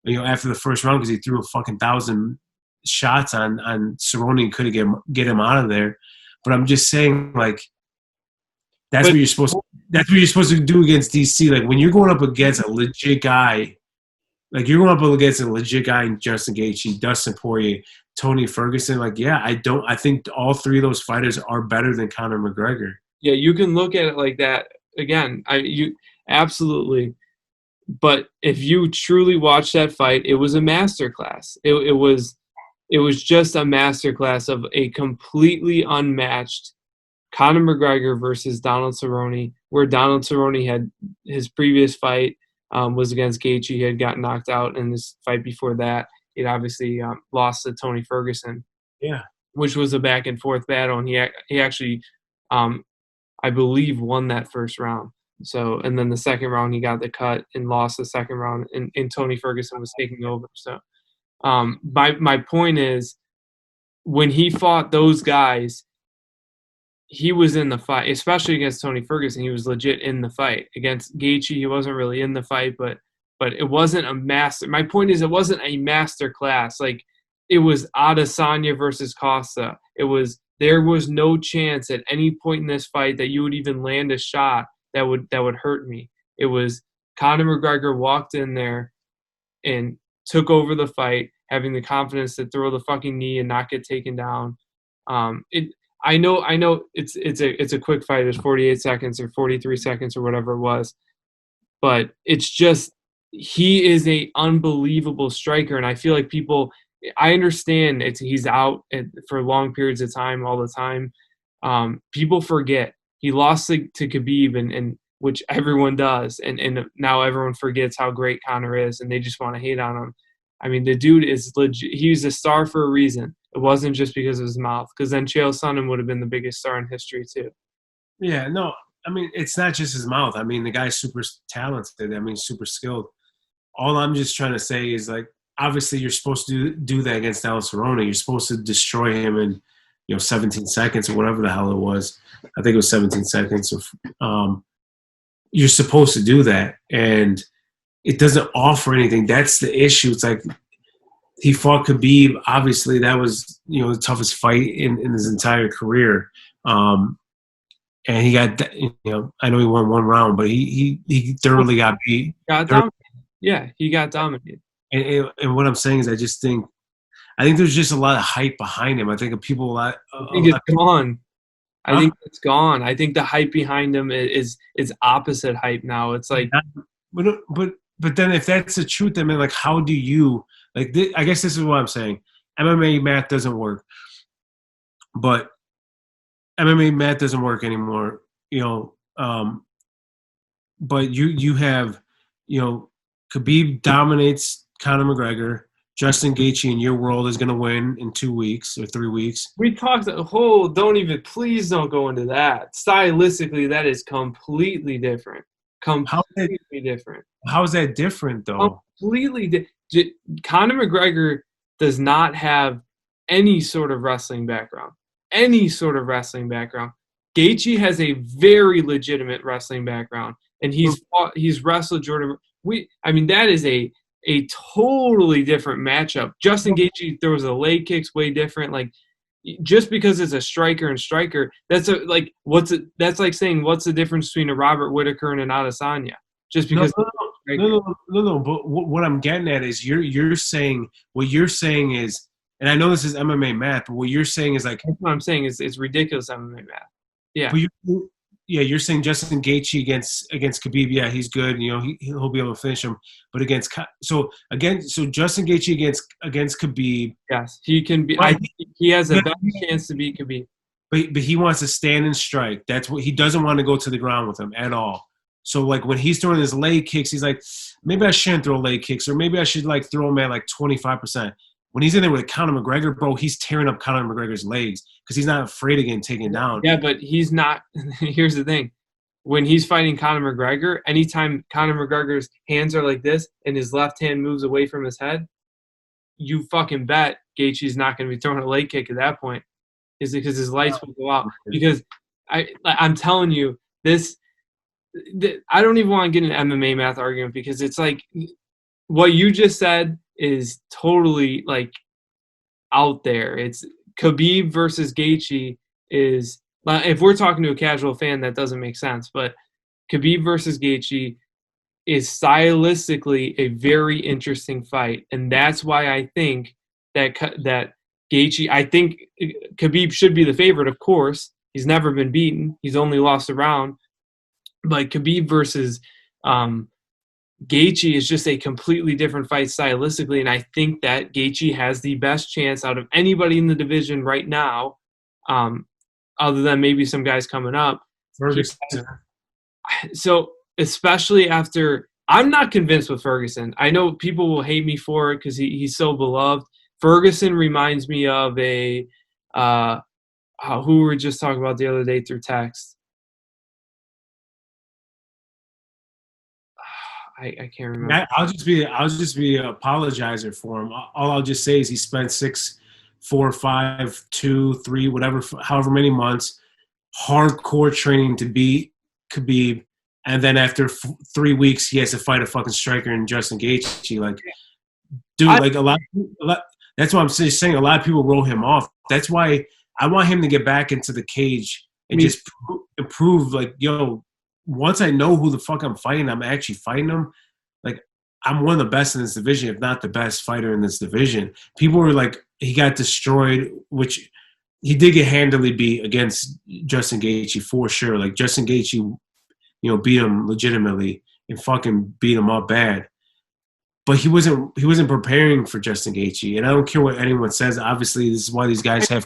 after the first round because he threw a fucking 1,000 shots on Cerrone and couldn't get him out of there. But I'm just saying like. That's what you're supposed to do against DC. Like when you're going up against a legit guy, like you're going up against a legit guy in Justin Gaethje, Dustin Poirier, Tony Ferguson. Like, yeah, I think all three of those fighters are better than Conor McGregor. Yeah, you can look at it like that. Again, you absolutely. But if you truly watch that fight, it was a masterclass. It was just a masterclass of a completely unmatched Conor McGregor versus Donald Cerrone, where Donald Cerrone had his previous fight was against Gaethje. He had gotten knocked out in this fight before that. He'd obviously lost to Tony Ferguson, which was a back and forth battle, and he actually, I believe, won that first round. So, and then the second round he got the cut and lost the second round, and Tony Ferguson was taking over. So, my point is, when he fought those guys, he was in the fight, especially against Tony Ferguson. He was legit in the fight. Against Gaethje, he wasn't really in the fight, but it wasn't a master. My point is, it wasn't a master class. Like it was Adesanya versus Costa. There was no chance at any point in this fight that you would even land a shot that would hurt me. It was Conor McGregor walked in there and took over the fight, having the confidence to throw the fucking knee and not get taken down. I know it's a quick fight. It's 48 seconds or 43 seconds or whatever it was. But it's just he is a unbelievable striker, and I feel like I understand he's out for long periods of time all the time. People forget he lost to Khabib and which everyone does, and now everyone forgets how great Conor is, and they just want to hate on him. I mean, the dude is legit. He's a star for a reason. It wasn't just because of his mouth, because then Chael Sonnen would have been the biggest star in history too. Yeah, no, I mean, it's not just his mouth. I mean, the guy's super talented. I mean, super skilled. All I'm just trying to say is, like, obviously you're supposed to do that against Donald Cerrone. You're supposed to destroy him in, 17 seconds or whatever the hell it was. I think it was 17 seconds. You're supposed to do that, and it doesn't offer anything. That's the issue. It's like he fought Khabib. Obviously, that was the toughest fight in his entire career. And he got I know he won one round, but he thoroughly got beat. Yeah, he got dominated. And what I'm saying is, I think there's just a lot of hype behind him. I think people I think it's gone. I think it's gone. I think the hype behind him is opposite hype now. It's like, but then if that's the truth, then like, how do you like? I guess this is what I'm saying. MMA math doesn't work, but MMA math doesn't work anymore. But you have Khabib dominates Conor McGregor. Justin Gaethje in your world is going to win in 2 weeks or 3 weeks. We talked please don't go into that. Stylistically, that is completely different. Completely different. How is that different, though? Completely Conor McGregor does not have any sort of wrestling background. Gaethje has a very legitimate wrestling background, and he's wrestled Jordan. That is a totally different matchup. Justin Gaethje throws the leg kicks way different. Like, just because it's a striker and striker, that's like saying what's the difference between a Robert Whittaker and an Adesanya? Just because no. But what I'm getting at is you're saying is, and I know this is MMA math, but what you're saying is like, that's what I'm saying is it's ridiculous MMA math. Yeah. But you're saying Justin Gaethje against Khabib, yeah, he's good. He'll be able to finish him. But Justin Gaethje against Khabib, yes, he can be. I think he has a better chance to beat Khabib. But he wants to stand and strike. That's what he doesn't want to go to the ground with him at all. So like when he's throwing his leg kicks, he's like, maybe I shouldn't throw leg kicks, or maybe I should like throw him at like 25%. when he's in there with Conor McGregor, bro, he's tearing up Conor McGregor's legs because he's not afraid of getting taken down. Yeah, but he's not. Here's the thing. When he's fighting Conor McGregor, anytime Conor McGregor's hands are like this and his left hand moves away from his head, you fucking bet Gaethje's not going to be throwing a leg kick at that point. Is because his lights will go out. Because I'm telling you, I don't even want to get an MMA math argument because it's like what you just said is totally like out there. It's Khabib versus Gaethje is, if we're talking to a casual fan, that doesn't make sense. But Khabib versus Gaethje is stylistically a very interesting fight, and that's why I think that Gaethje. I think Khabib should be the favorite. Of course, he's never been beaten. He's only lost a round. But Khabib versus Gaethje is just a completely different fight stylistically, and I think that Gaethje has the best chance out of anybody in the division right now, other than maybe some guys coming up. Ferguson. So especially after – I'm not convinced with Ferguson. I know people will hate me for it because he's so beloved. Ferguson reminds me of a who we were just talking about the other day through text. I can't remember. I'll just be apologizer for him. All I'll just say is he spent 6, 4, 5, 2, 3, whatever, however many months, hardcore training to beat Khabib, and then after 3 weeks, he has to fight a fucking striker in Justin Gaethje. Like, dude, like a lot. That's why I'm saying a lot of people roll him off. That's why I want him to get back into the cage and just prove, like, yo, once I know who the fuck I'm fighting, I'm actually fighting him. Like, I'm one of the best in this division, if not the best fighter in this division. People were like, he got destroyed, which he did get handily beat against Justin Gaethje for sure. Like, Justin Gaethje, beat him legitimately and fucking beat him up bad. But he wasn't preparing for Justin Gaethje, and I don't care what anyone says. Obviously, this is why these guys have.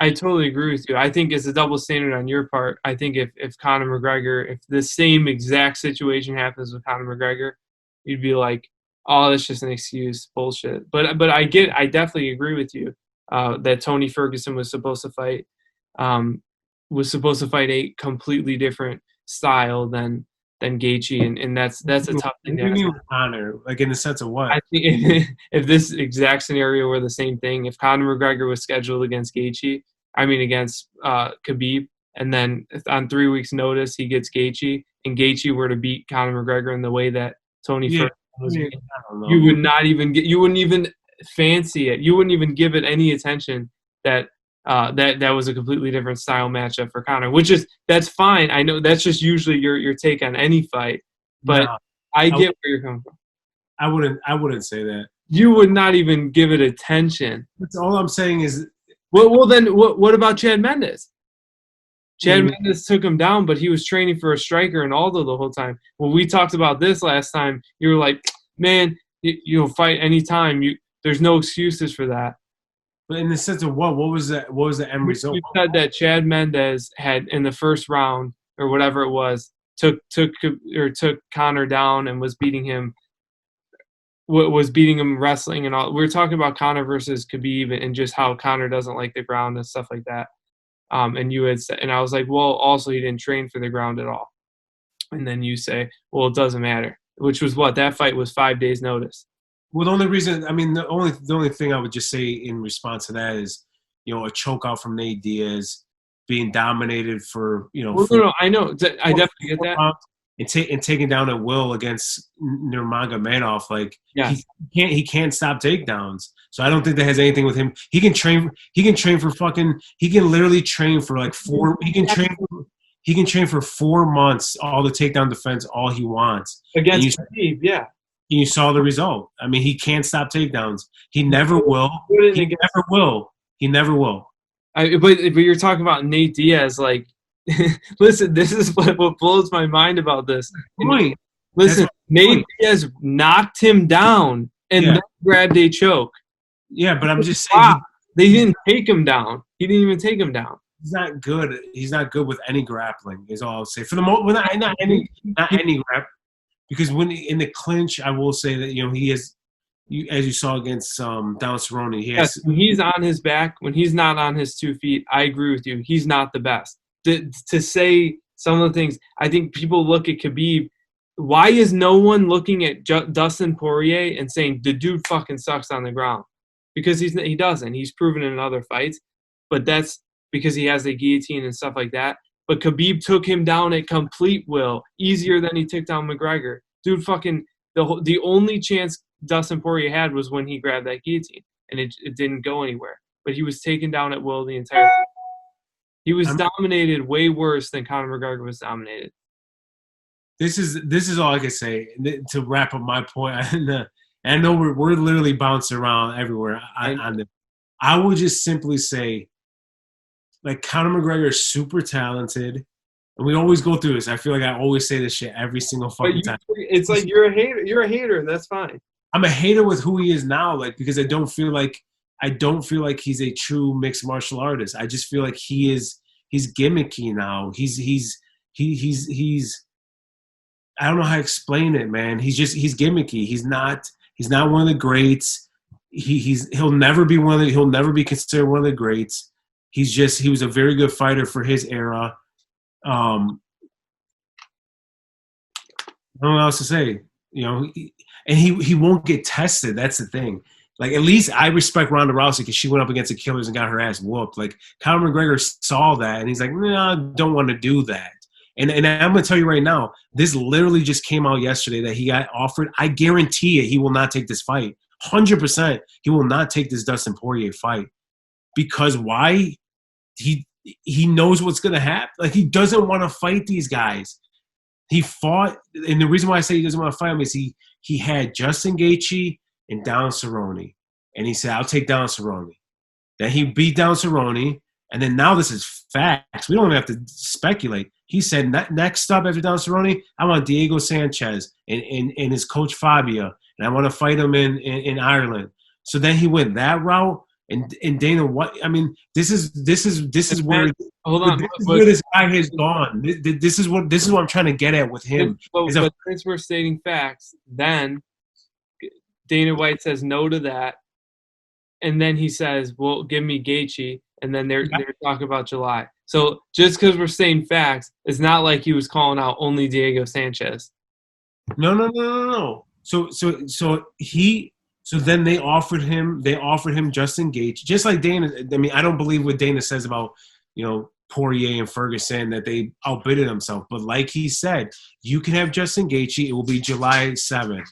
I totally agree with you. I think it's a double standard on your part. I think if Conor McGregor, if the same exact situation happens with Conor McGregor, you'd be like, "Oh, that's just an excuse, bullshit." But I definitely agree with you that Tony Ferguson was supposed to fight a completely different style than Gaethje, and that's a tough thing to ask. Conor, like, in the sense of what? I think if this exact scenario were the same thing, if Conor McGregor was scheduled against Khabib, and then on 3 weeks' notice he gets Gaethje, and Gaethje were to beat Conor McGregor in the way that Tony Ferguson was beating, you wouldn't even fancy it. You wouldn't even give it any attention that was a completely different style matchup for Conor, that's fine. I know that's just usually your take on any fight, but no, I get where you're coming from. I wouldn't say that. You would not even give it attention. That's all I'm saying is. Well, then what about Chad Mendes? Chad Mendes took him down, but he was training for a striker and Aldo the whole time. When we talked about this last time, you were like, man, you'll fight anytime. There's no excuses for that. But in the sense of what was the end result? You said that Chad Mendes had in the first round or whatever it was took Conor down and was beating him wrestling and all. We were talking about Conor versus Khabib and just how Conor doesn't like the ground and stuff like that. And you had said, and I was like, well, also he didn't train for the ground at all. And then you say, well, it doesn't matter. Which was what? That fight was 5 days notice. Well, the only reason, the only thing I would just say in response to that is, a choke out from Nate Diaz, being dominated for, No, I know. I definitely get that. And taking down at will against Nurmagomedov, like, yeah. He can't stop takedowns. So I don't think that has anything with him. He can literally train for like 4. He can train for 4 months, all the takedown defense, all he wants. Against Khabib, yeah. And you saw the result. I mean, he can't stop takedowns. He never will. He never will. But you're talking about Nate Diaz, like, listen, this is what blows my mind about this. Point. Listen, Nate Diaz knocked him down and then grabbed a choke. Yeah, but I'm just saying. They didn't take him down. He didn't even take him down. He's not good. He's not good with any grappling, is all I'll say. For the most, not any grap. Because when in the clinch, I will say that he has as you saw against Don Cerrone, he Yes, has. when he's on his back, when he's not on his 2 feet, I agree with you. He's not the best. To say some of the things, I think people look at Khabib. Why is no one looking at Dustin Poirier and saying the dude fucking sucks on the ground? Because he doesn't. He's proven it in other fights, but that's because he has the guillotine and stuff like that. But Khabib took him down at complete will, easier than he took down McGregor. Dude, fucking the only chance Dustin Poirier had was when he grabbed that guillotine, and it didn't go anywhere. But he was taken down at will the entire. He was dominated way worse than Conor McGregor was dominated. This is all I can say to wrap up my point. And I know we're literally bouncing around everywhere on this. I would just simply say, like, Conor McGregor is super talented, and we always go through this. I feel like I always say this shit every single fucking time. It's like you're a hater. You're a hater, and that's fine. I'm a hater with who he is now, like, because I don't feel like he's a true mixed martial artist. I just feel like he's gimmicky now. He's I don't know how to explain it, man. He's gimmicky. He's not one of the greats. He'll never be considered one of the greats. He was a very good fighter for his era. I don't know what else to say. You know, and he won't get tested. That's the thing. Like, at least I respect Ronda Rousey because she went up against the killers and got her ass whooped. Like, Conor McGregor saw that and he's like, nah, I don't want to do that. And I'm going to tell you right now, this literally just came out yesterday that he got offered. I guarantee it, he will not take this fight. 100%, he will not take this Dustin Poirier fight. Because why? He knows what's going to happen. Like, he doesn't want to fight these guys. He fought, and the reason why I say he doesn't want to fight him is he had Justin Gaethje and Don Cerrone. And he said, I'll take Don Cerrone. Then he beat Don Cerrone. And then now this is facts. We don't even have to speculate. He said, next up after Don Cerrone, I want Diego Sanchez and his coach Fabio, and I want to fight him in Ireland. So then he went that route. And Dana, what I mean, this is where this guy has gone. This is what I'm trying to get at with him. But since we're stating facts, then Dana White says no to that, and then he says, "Well, give me Gaethje," and then they're talking about July. So just because we're saying facts, it's not like he was calling out only Diego Sanchez. No. So then they offered him Justin Gaethje, just like Dana. I mean, I don't believe what Dana says about, you know, Poirier and Ferguson, that they outbidded themselves. But like he said, you can have Justin Gaethje. It will be July 7th.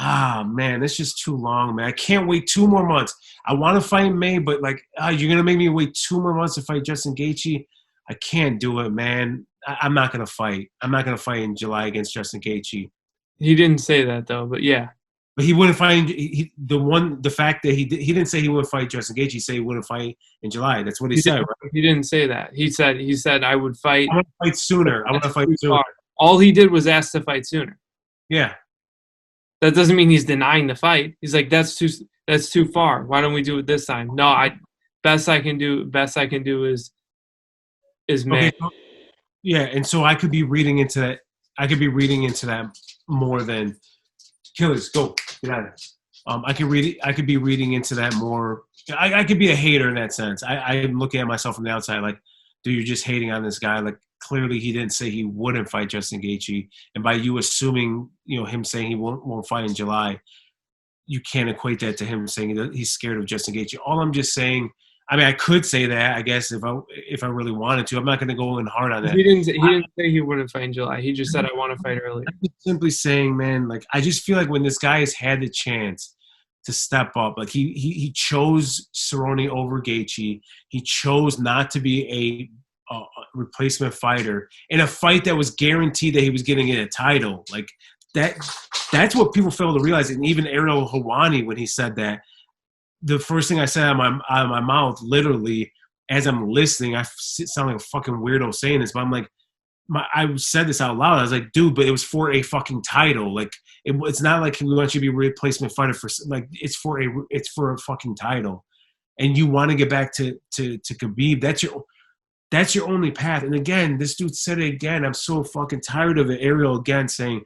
Ah, man, that's just too long, man. I can't wait 2 more months. I want to fight in May, but like, you're going to make me wait 2 more months to fight Justin Gaethje? I can't do it, man. I'm not going to fight. I'm not going to fight in July against Justin Gaethje. He didn't say that, though, but yeah. But he wouldn't fight. The fact that he didn't say he wouldn't fight Justin Gaethje. He said he wouldn't fight in July. That's what he said, right? He didn't say that. He said I would fight. I want to fight sooner. I want to fight sooner. All he did was ask to fight sooner. Yeah. That doesn't mean he's denying the fight. He's like, that's too far. Why don't we do it this time? No, best I can do is May. Okay, yeah, and so I could be reading into that. I could be reading into that more than killers. Go get out of there. I could be reading into that more. I could be a hater in that sense. I'm looking at myself from the outside, like, dude, you're just hating on this guy. Like, clearly he didn't say he wouldn't fight Justin Gaethje, and by you assuming, you know, him saying he won't fight in July, you can't equate that to him saying that he's scared of Justin Gaethje. All I'm just saying, I mean, I could say that, I guess, if I really wanted to. I'm not going to go in hard on that. He didn't say he wouldn't fight in July. He just said, I want to fight early. I'm just simply saying, man, like, I just feel like when this guy has had the chance to step up, like, he chose Cerrone over Gaethje. He chose not to be a replacement fighter in a fight that was guaranteed that he was getting a title. Like, that's what people fail to realize. And even Ariel Helwani, when he said that, the first thing I said out of my mouth, literally, as I'm listening, I sound like a fucking weirdo saying this, but I'm like, I said this out loud. I was like, dude, but it was for a fucking title. Like, it's not like we want you to be a replacement fighter for, like, it's for a fucking title. And you want to get back to Khabib. That's your only path. And again, this dude said it again. I'm so fucking tired of it. Ariel again saying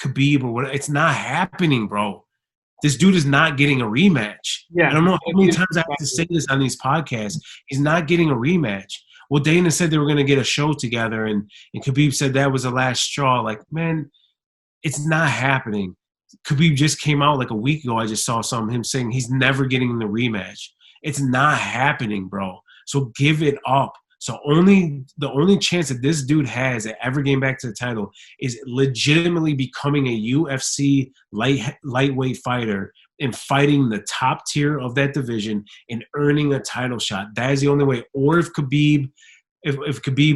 Khabib or what. It's not happening, bro. This dude is not getting a rematch. I Yeah, don't know how many he's times I have to say this on these podcasts. He's not getting a rematch. Well, Dana said they were going to get a show together, and Khabib said that was the last straw. Like, man, it's not happening. Khabib just came out like a week ago. I just saw him saying he's never getting the rematch. It's not happening, bro. So give it up. So the only chance that this dude has at ever getting back to the title is legitimately becoming a UFC lightweight fighter and fighting the top tier of that division and earning a title shot. That is the only way. Or if Khabib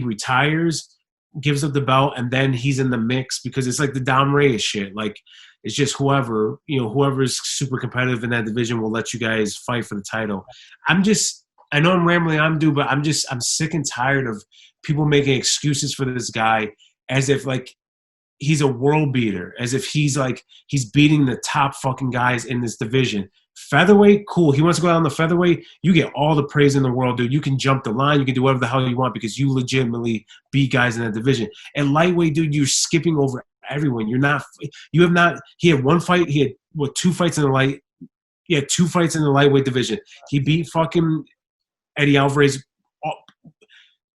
retires, gives up the belt, and then he's in the mix, because it's like the Dom Reyes shit. Like, it's just whoever's super competitive in that division will let you guys fight for the title. I know I'm rambling on, dude, but I'm sick and tired of people making excuses for this guy as if like he's a world beater, as if he's beating the top fucking guys in this division. Featherweight, cool. He wants to go out on the featherweight. You get all the praise in the world, dude. You can jump the line. You can do whatever the hell you want because you legitimately beat guys in that division. And lightweight, dude, you're skipping over everyone. He had one fight. He had, 2 fights in the light. He had 2 fights in the lightweight division. He beat fucking Eddie Alvarez.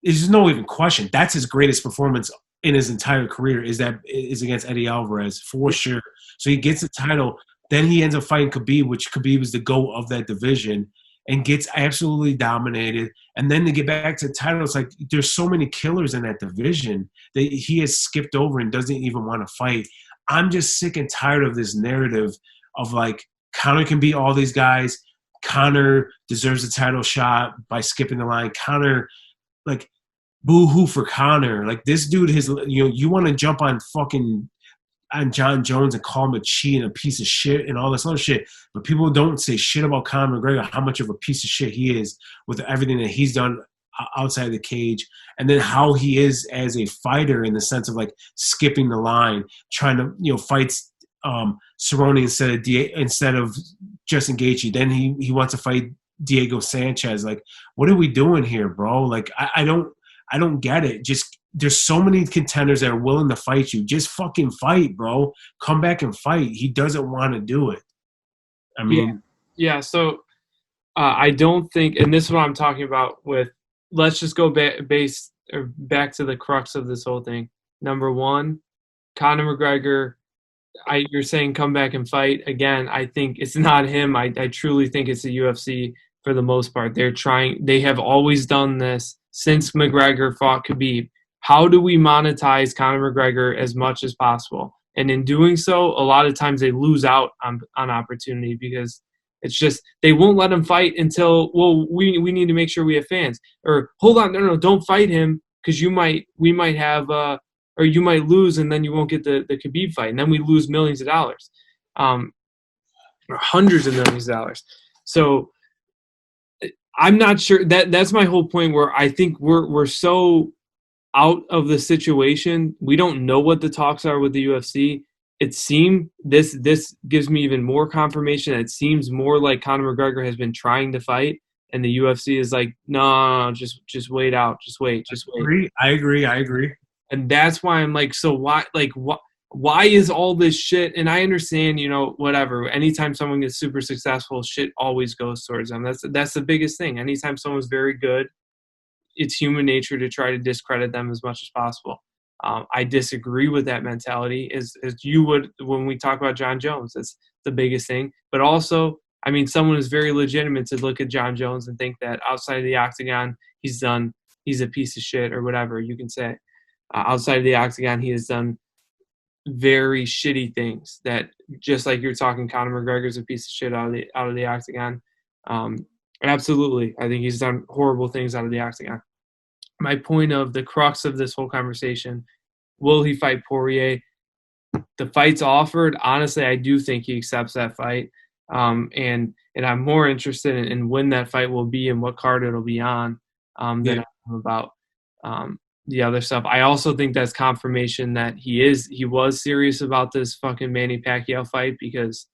There's no even question. That's his greatest performance in his entire career is against Eddie Alvarez, for sure. So he gets the title. Then he ends up fighting Khabib, which Khabib is the GOAT of that division, and gets absolutely dominated. And then to get back to the title, it's like there's so many killers in that division that he has skipped over and doesn't even want to fight. I'm just sick and tired of this narrative of like Conor can beat all these guys. Conor deserves a title shot by skipping the line. Conor, like, boo-hoo for Conor. Like, this dude you want to jump on John Jones and call him a cheat and a piece of shit and all this other shit, but people don't say shit about Conor McGregor, how much of a piece of shit he is with everything that he's done outside the cage, and then how he is as a fighter in the sense of like skipping the line, trying to fights Cerrone instead of Justin Gaethje. Then he wants to fight Diego Sanchez. Like, what are we doing here, bro? Like, I don't get it. Just there's so many contenders that are willing to fight you. Just fucking fight, bro. Come back and fight. He doesn't want to do it. I mean, yeah. So I don't think, and this is what I'm talking about with. Let's just go back to the crux of this whole thing. Number one, Conor McGregor. You're saying come back and fight again. I think it's not him. I truly think it's the UFC for the most part. They have always done this since McGregor fought Khabib. How do we monetize Conor McGregor as much as possible? And in doing so, a lot of times they lose out on opportunity because it's just they won't let him fight until, well, we need to make sure we have fans. Or hold on, no, don't fight him because we might have or you might lose and then you won't get the Khabib fight. And then we lose millions of dollars, or hundreds of millions of dollars. So I'm not sure that's my whole point where I think we're so out of the situation. We don't know what the talks are with the UFC. It seemed this gives me even more confirmation. It seems more like Conor McGregor has been trying to fight and the UFC is like, no, just wait out. Just wait. I agree. And that's why I'm like, so why is all this shit? And I understand, whatever. Anytime someone gets super successful, shit always goes towards them. That's the biggest thing. Anytime someone's very good, it's human nature to try to discredit them as much as possible. I disagree with that mentality as you would when we talk about John Jones. That's the biggest thing. But also, I mean, someone is very legitimate to look at John Jones and think that outside of the octagon, he's a piece of shit or whatever you can say. Outside of the octagon, he has done very shitty things that, just like you're talking, Conor McGregor's a piece of shit out of the octagon. Absolutely. I think he's done horrible things out of the octagon. My point of the crux of this whole conversation, will he fight Poirier? The fight's offered. Honestly, I do think he accepts that fight. And I'm more interested in when that fight will be and what card it'll be on than I'm about the other stuff. I also think that's confirmation that he was serious about this fucking Manny Pacquiao fight because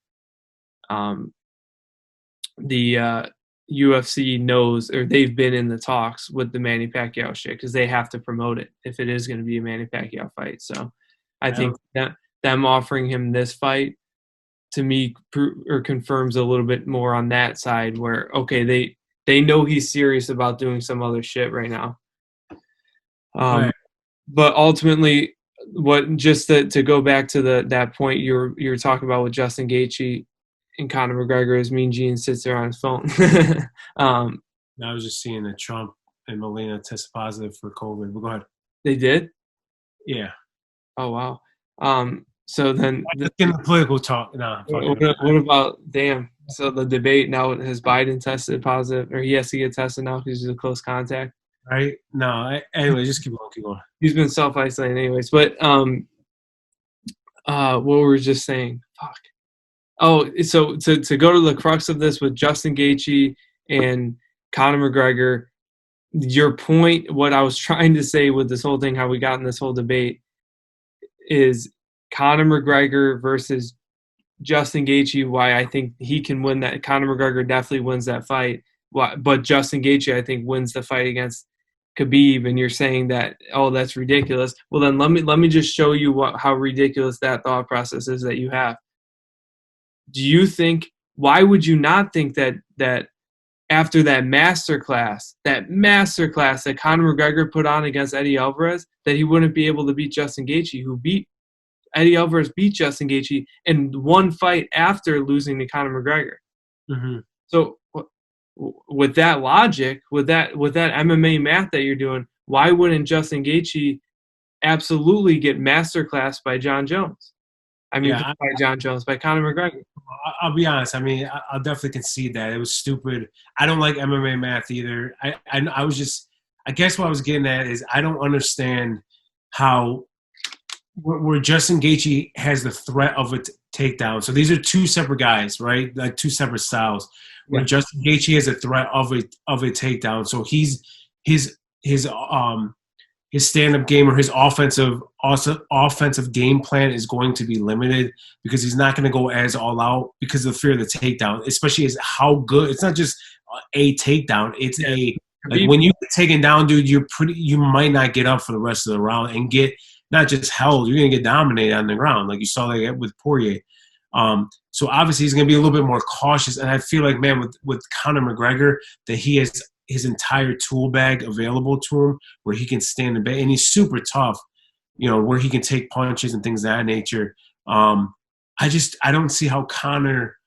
the UFC knows, or they've been in the talks with the Manny Pacquiao shit because they have to promote it if it is going to be a Manny Pacquiao fight. So I think that them offering him this fight to me or confirms a little bit more on that side where, okay, they know he's serious about doing some other shit right now. Right. But ultimately, what just to go back to that point you're talking about with Justin Gaethje and Conor McGregor is Mean Gene sits there on his phone. I was just seeing that Trump and Melania tested positive for COVID. But go ahead. They did? Yeah. Oh wow. So then In the political talk. Nah, what about so the debate now, has Biden tested positive, or he has to get tested now because he's a close contact? Right? No. Anyway, just keep going. He's been self-isolating anyways. But what were we just saying? Fuck. Oh, so to go to the crux of this with Justin Gaethje and Conor McGregor, your point, what I was trying to say with this whole thing, how we got in this whole debate, is Conor McGregor versus Justin Gaethje, why I think he can win that. Conor McGregor definitely wins that fight, but Justin Gaethje, I think, wins the fight against Khabib. And you're saying that, oh, that's ridiculous. Well, then let me just show you how ridiculous that thought process is that you have. Do you think? Why would you not think that after that masterclass that Conor McGregor put on against Eddie Alvarez, that he wouldn't be able to beat Justin Gaethje, who beat Eddie Alvarez, beat Justin Gaethje in one fight after losing to Conor McGregor? Mm-hmm. So with that logic, with that MMA math that you're doing, why wouldn't Justin Gaethje absolutely get masterclassed by John Jones? By Conor McGregor. I'll be honest. I mean, I'll definitely concede that it was stupid. I don't like MMA math either. I was just, I guess what I was getting at is I don't understand how where Justin Gaethje has the threat of a takedown. So these are two separate guys, right? Like two separate styles. Where Justin Gaethje has a threat of a takedown. So his stand-up game or his offensive game plan is going to be limited because he's not going to go as all out because of the fear of the takedown, especially as how good. It's not just a takedown. It's like when you get taken down, dude, you might not get up for the rest of the round and get not just held, you're going to get dominated on the ground like you saw that with Poirier. So obviously he's going to be a little bit more cautious. And I feel like, man, with Conor McGregor, that he has his entire tool bag available to him where he can stand in bed. And he's super tough, where he can take punches and things of that nature. I don't see how Conor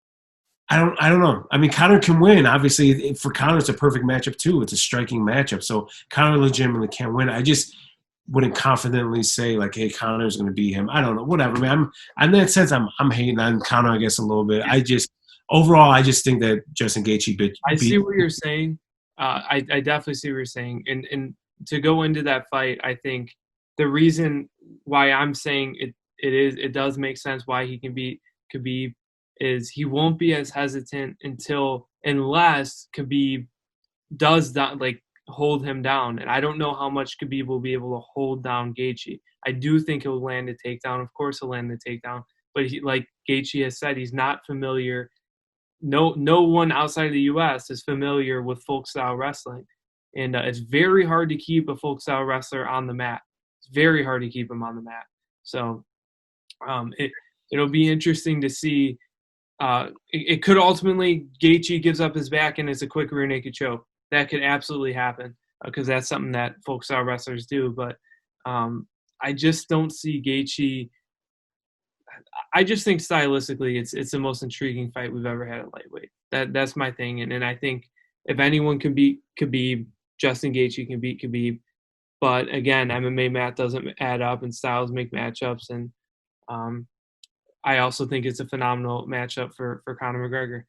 – I don't know. I mean, Conor can win. Obviously, for Conor, it's a perfect matchup too. It's a striking matchup. So Conor legitimately can win. I just wouldn't confidently say like, "Hey, Conor's going to beat him." I don't know. Whatever, man. In that sense, I'm hating on Conor, I guess, a little bit. Overall, I just think that Justin Gaethje beat. I see what you're saying. I definitely see what you're saying. And to go into that fight, I think the reason why I'm saying it does make sense why he can beat Khabib is he won't be as hesitant unless Khabib does that, like, hold him down. And I don't know how much Khabib will be able to hold down Gaethje. I do think he'll land a takedown. Of course he'll land the takedown. But like Gaethje has said, he's not familiar. No one outside of the U.S. is familiar with folk-style wrestling. And it's very hard to keep a folk-style wrestler on the mat. It's very hard to keep him on the mat. So it'll be interesting to see. It could ultimately, Gaethje gives up his back and it's a quick rear naked choke. That could absolutely happen because that's something that folk-style wrestlers do. But I just don't see Gaethje. I just think stylistically it's the most intriguing fight we've ever had at lightweight. That's my thing. And I think if anyone can beat Khabib, Justin Gaethje can beat Khabib. But again, MMA math doesn't add up and styles make matchups. And I also think it's a phenomenal matchup for Conor McGregor.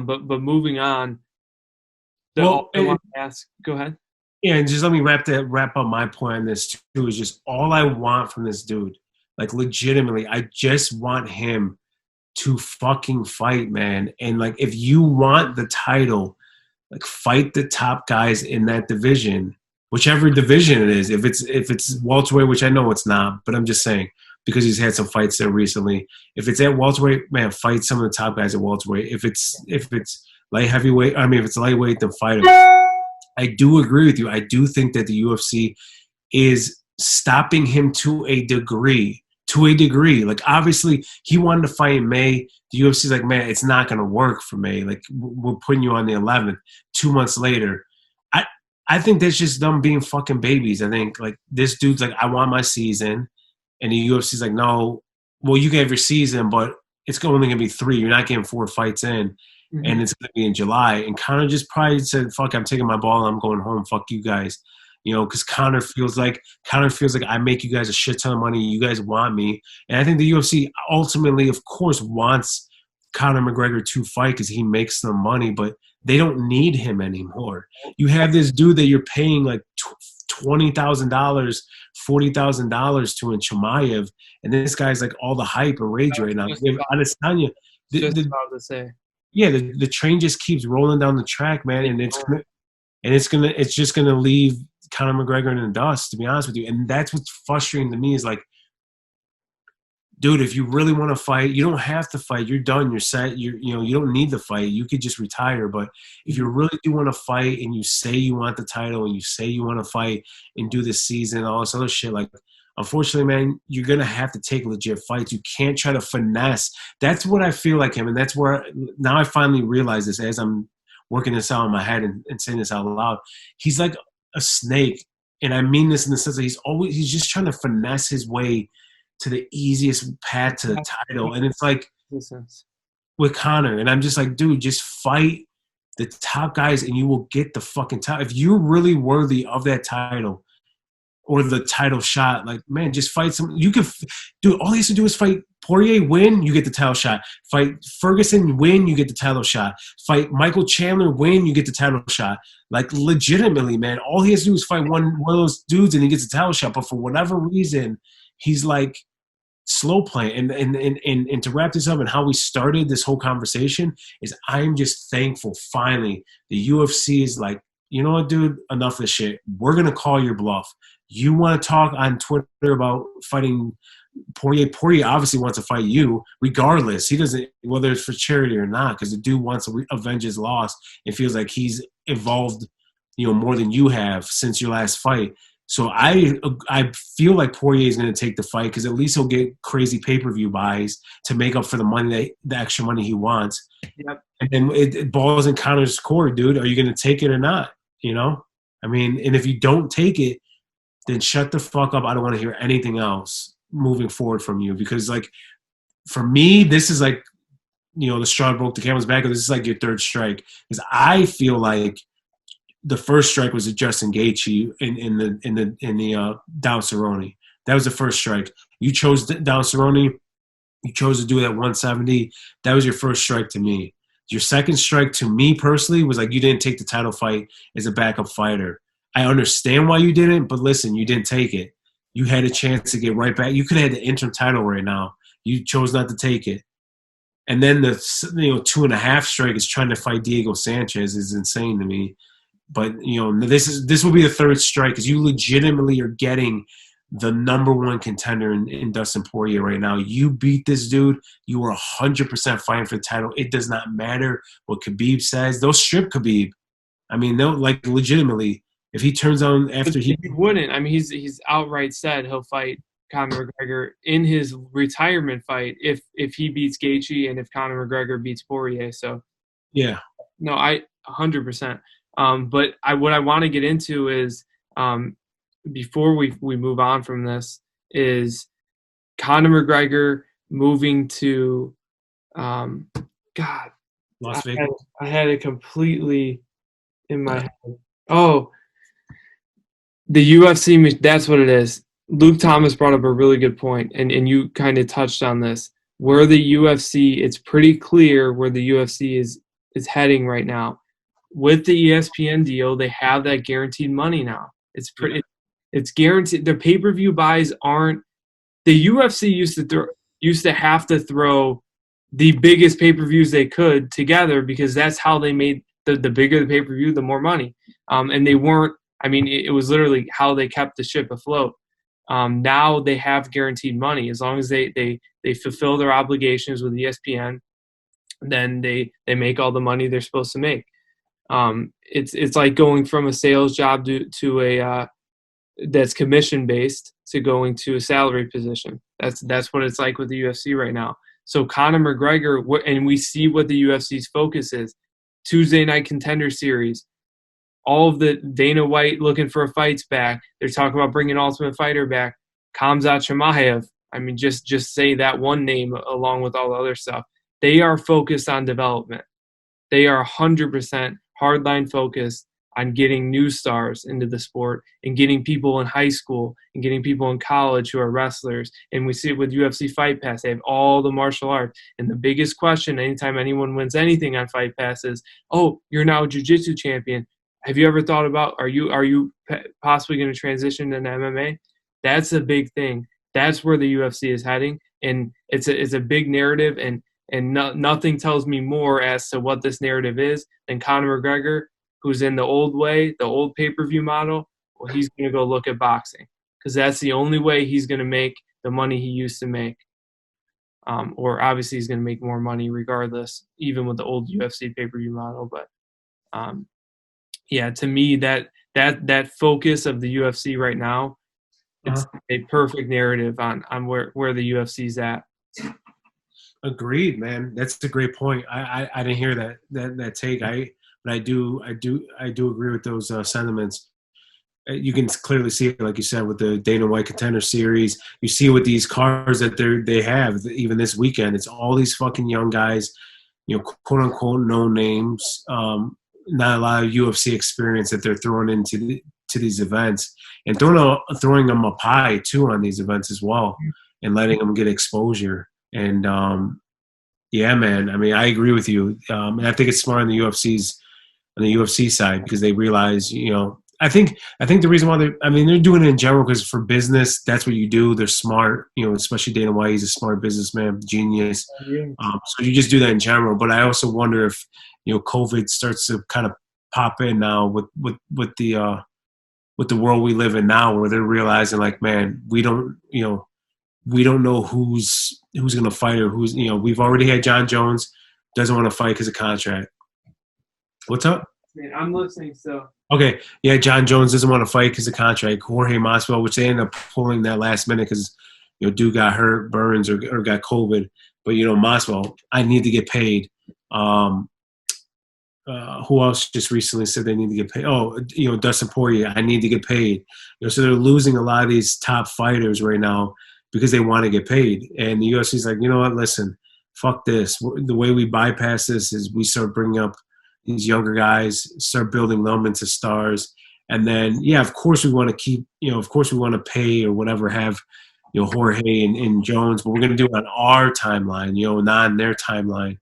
But moving on, I want to ask, go ahead. Yeah, and just let me wrap up my point on this too. Is just all I want from this dude. Like, legitimately, I just want him to fucking fight, man. And, like, if you want the title, like, fight the top guys in that division, whichever division it is. If it's welterweight, which I know it's not, but I'm just saying because he's had some fights there recently. If it's at welterweight, man, fight some of the top guys at welterweight. If it's light heavyweight, if it's lightweight, then fight him. I do agree with you. I do think that the UFC is stopping him to a degree to a degree. Like, obviously, he wanted to fight in May. The UFC's like, man, it's not going to work for May. Like, we're putting you on the 11th. 2 months later, I think that's just them being fucking babies. I think, like, this dude's like, I want my season, and the UFC's like, no, well, you can have your season, but it's only going to be 3. You're not getting 4 fights in, and it's going to be in July. And Conor just probably said, fuck, I'm taking my ball and I'm going home. Fuck you guys. You know, because Conor feels like I make you guys a shit ton of money. You guys want me. And I think the UFC ultimately, of course, wants Conor McGregor to fight because he makes them money, but they don't need him anymore. You have this dude that you're paying like $20,000, $40,000 to in Chimaev, and this guy's like all the hype and rage right now. Adesanya, Just about to say. Yeah, the train just keeps rolling down the track, man, and it's just gonna leave Conor McGregor in the dust, to be honest with you. And that's what's frustrating to me is like, dude, if you really want to fight, you don't have to fight. You're done. You're set. You don't need to fight. You could just retire. But if you really do want to fight and you say you want the title and you say you want to fight and do this season and all this other shit, like, unfortunately, man, you're going to have to take legit fights. You can't try to finesse. That's what I feel like him. And that's where now I finally realize this as I'm working this out in my head and saying this out loud. He's like a snake. And I mean this in the sense that he's just trying to finesse his way to the easiest path to the title. And it's like with Conor. And I'm just like, dude, just fight the top guys and you will get the fucking title. If you're really worthy of that title or the title shot, like, man, just fight some. You can, dude, all he has to do is fight Poirier, win, you get the title shot. Fight Ferguson, win, you get the title shot. Fight Michael Chandler, win, you get the title shot. Like, legitimately, man, all he has to do is fight one of those dudes and he gets the title shot. But for whatever reason, he's like, slow playing. And to wrap this up and how we started this whole conversation is I'm just thankful finally the UFC is like, you know what, dude, enough of this shit. We're going to call your bluff. You want to talk on Twitter about fighting Poirier. Poirier obviously wants to fight you regardless. He doesn't, whether it's for charity or not, because the dude wants to avenge his loss and feels like he's evolved, more than you have since your last fight. So I feel like Poirier is going to take the fight because at least he'll get crazy pay-per-view buys to make up for the money, the extra money he wants. Yep. And then it balls in Conor's court, dude. Are you going to take it or not? I mean, and if you don't take it, then shut the fuck up. I don't want to hear anything else moving forward from you because, like, for me, this is like, the straw broke the camel's back. This is like your third strike because I feel like the first strike was a Justin Gaethje in the Down Cerrone. That was the first strike. You chose Down Cerrone. You chose to do it at 170. That was your first strike to me. Your second strike to me personally was like you didn't take the title fight as a backup fighter. I understand why you didn't, but listen, you didn't take it. You had a chance to get right back. You could have had the interim title right now. You chose not to take it. And then the 2.5 strike is trying to fight Diego Sanchez is insane to me. But this will be the third strike because you legitimately are getting the number one contender in Dustin Poirier right now. You beat this dude, you are 100% fighting for the title. It does not matter what Khabib says. They'll strip Khabib. I mean, they'll legitimately. If he turns on after he wouldn't. I mean, he's outright said he'll fight Conor McGregor in his retirement fight if he beats Gaethje and if Conor McGregor beats Poirier. So yeah, no, I 100%. But what I want to get into is before we move on from this is Conor McGregor moving to Las Vegas. I had it completely in my head. Oh, the UFC. That's what it is. Luke Thomas brought up a really good point, and you kind of touched on this. Where the UFC, it's pretty clear where the UFC is heading right now. With the ESPN deal, they have that guaranteed money now. It's it's guaranteed. The pay-per-view buys aren't. The UFC used to have to throw the biggest pay-per-views they could together because that's how they made the bigger the pay-per-view, the more money. And they weren't. I mean, it was literally how they kept the ship afloat. Now they have guaranteed money as long as they fulfill their obligations with ESPN. Then they make all the money they're supposed to make. It's like going from a sales job to a that's commission based. to going to a salary position. That's what it's like with the UFC right now. So Conor McGregor, and we see what the UFC's focus is. Tuesday Night Contender Series, all of the Dana White looking for a fights back. They're talking about bringing Ultimate Fighter back. Khamzat Chimaev. I mean, just say that one name along with all the other stuff. They are focused on development. They are 100% hardline focused on getting new stars into the sport and getting people in high school and getting people in college who are wrestlers. And we see it with UFC Fight Pass. They have all the martial arts. And the biggest question anytime anyone wins anything on Fight Pass is, oh, you're now a jiu-jitsu champion. Have you ever thought about, are you possibly going to transition into MMA? That's a big thing. That's where the UFC is heading. And it's a big narrative, and nothing tells me more as to what this narrative is than Conor McGregor, who's in the old way, the old pay-per-view model. Well, he's going to go look at boxing because that's the only way he's going to make the money he used to make. Or obviously he's going to make more money regardless, even with the old UFC pay-per-view model. But yeah, to me, that focus of the UFC right now, it's a perfect narrative on where the UFC's at. Agreed, man. That's a great point. I didn't hear that take. But I do agree with those sentiments. You can clearly see it, like you said, with the Dana White Contender Series. You see with these cards that they have, even this weekend, it's all these fucking young guys, quote unquote, no names, not a lot of UFC experience that they're throwing into these events, and throwing them up high too on these events as well, and letting them get exposure. And yeah, man. I mean, I agree with you, and I think it's smart on the UFC side because they realize, I think the reason why they're doing it in general because for business, that's what you do. They're smart, especially Dana White. He's a smart businessman, genius. So you just do that in general. But I also wonder if COVID starts to kind of pop in now with the world we live in now, where they're realizing like, man, we don't know who's going to fight or who's, we've already had John Jones doesn't want to fight because of contract. What's up? Man, I'm listening still. Okay. Yeah, John Jones doesn't want to fight because of contract. Jorge Masvidal, which they ended up pulling that last minute because, dude got hurt, Burns, or got COVID. But, Masvidal, I need to get paid. Who else just recently said they need to get paid? Oh, Dustin Poirier, I need to get paid. So they're losing a lot of these top fighters right now because they want to get paid. And the UFC's like, you know what, listen, fuck this. The way we bypass this is we start bringing up these younger guys, start building them into stars. And then, yeah, of course we want to keep, of course we want to pay or whatever, have, Jorge and Jones, but we're going to do it on our timeline, not on their timeline.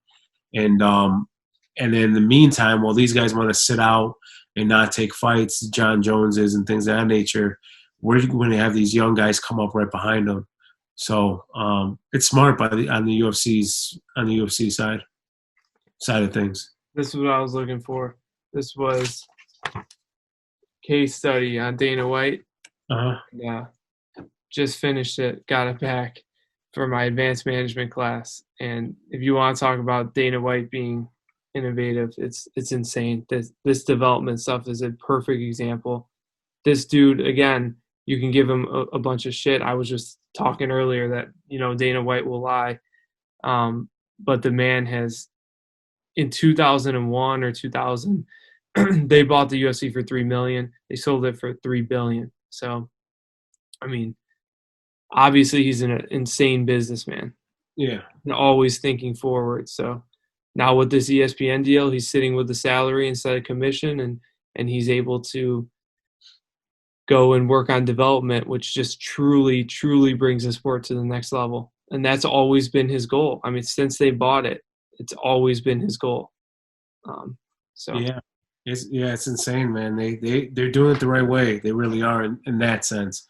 And then in the meantime, while these guys want to sit out and not take fights, John Joneses and things of that nature, we're going to have these young guys come up right behind them. So it's smart on the UFC side of things. This is what I was looking for. This was case study on Dana White. Yeah, just finished it. Got it back for my advanced management class. And if you want to talk about Dana White being innovative, it's insane. This development stuff is a perfect example. This dude, again, you can give him a bunch of shit. I was just talking earlier that, Dana White will lie. But the man has, in 2001 or 2000, they bought the UFC for $3 million. They sold it for $3 billion. So, I mean, obviously he's an insane businessman. Yeah. And always thinking forward. So now with this ESPN deal, he's sitting with the salary instead of commission, and he's able to go and work on development, which just truly, truly brings the sport to the next level. And that's always been his goal. I mean, since they bought it, it's always been his goal. Yeah, it's insane, man. They're doing it the right way. They really are in that sense,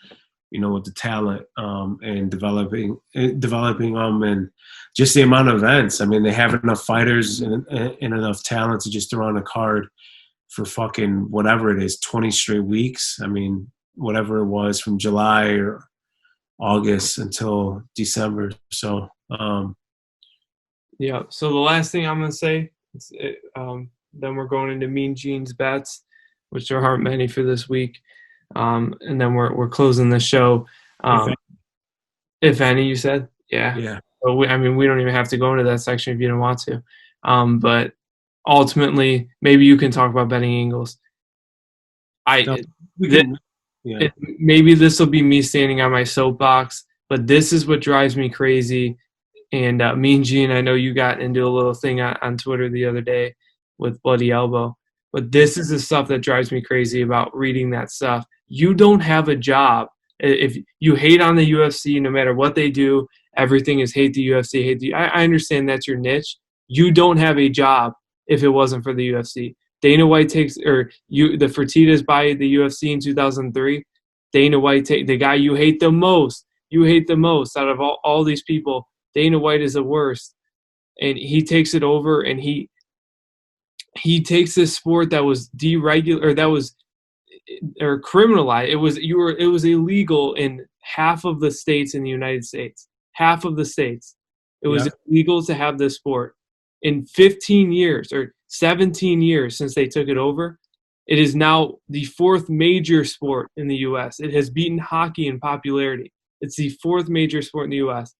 with the talent and developing them and just the amount of events. I mean, they have enough fighters and enough talent to just throw on a card for fucking whatever it is, 20 straight weeks. I mean, whatever it was from July or August until December. So, yeah. So the last thing I'm going to say, then we're going into Mean Gene's bets, which there aren't many for this week. And then we're closing the show. If Um, if any, you said, yeah. yeah, So I mean, we don't even have to go into that section if you don't want to. But ultimately, maybe you can talk about betting angles. no, I we this, can. Yeah, maybe this will be me standing on my soapbox, but this is what drives me crazy. And me and Gene, I know you got into a little thing on Twitter the other day with Bloody Elbow, but this is the stuff that drives me crazy about reading that stuff. You don't have a job. If you hate on the UFC, no matter what they do, everything is hate the UFC, hate the. I understand that's your niche. You don't have a job if it wasn't for the UFC. Dana White takes, or the Fertitas buy the UFC in 2003. Dana White take the guy you hate the most. You hate the most out of all these people. Dana White is the worst, and he takes it over, and he takes this sport that was deregulated, or that was or criminalized. It was illegal in half of the states in the United States. Half of the states, it was yeah, illegal to have this sport. In 15 years or 17 years since they took it over, it is now the fourth major sport in the U.S. It has beaten hockey in popularity. It's the fourth major sport in the U.S.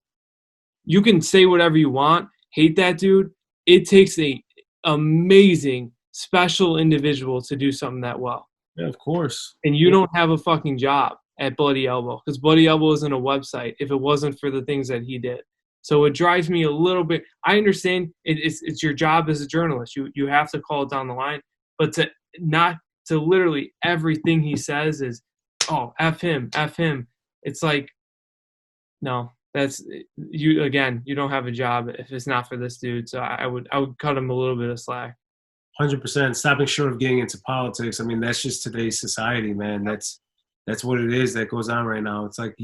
You can say whatever you want, hate that dude. It takes a amazing, special individual to do something that well. yeah. Of course. And you Yeah, don't have a fucking job at Bloody Elbow because Bloody Elbow isn't a website if it wasn't for the things that he did. So it drives me a little bit. I understand it's your job as a journalist. You have to call it down the line, but to not to literally everything he says is, oh, f him, f him. It's like, no, that's you again. You don't have a job if it's not for this dude. So I would cut him a little bit of slack. 100%. Stopping short of getting into politics. I mean, that's just today's society, man. That's what it is that goes on right now. It's like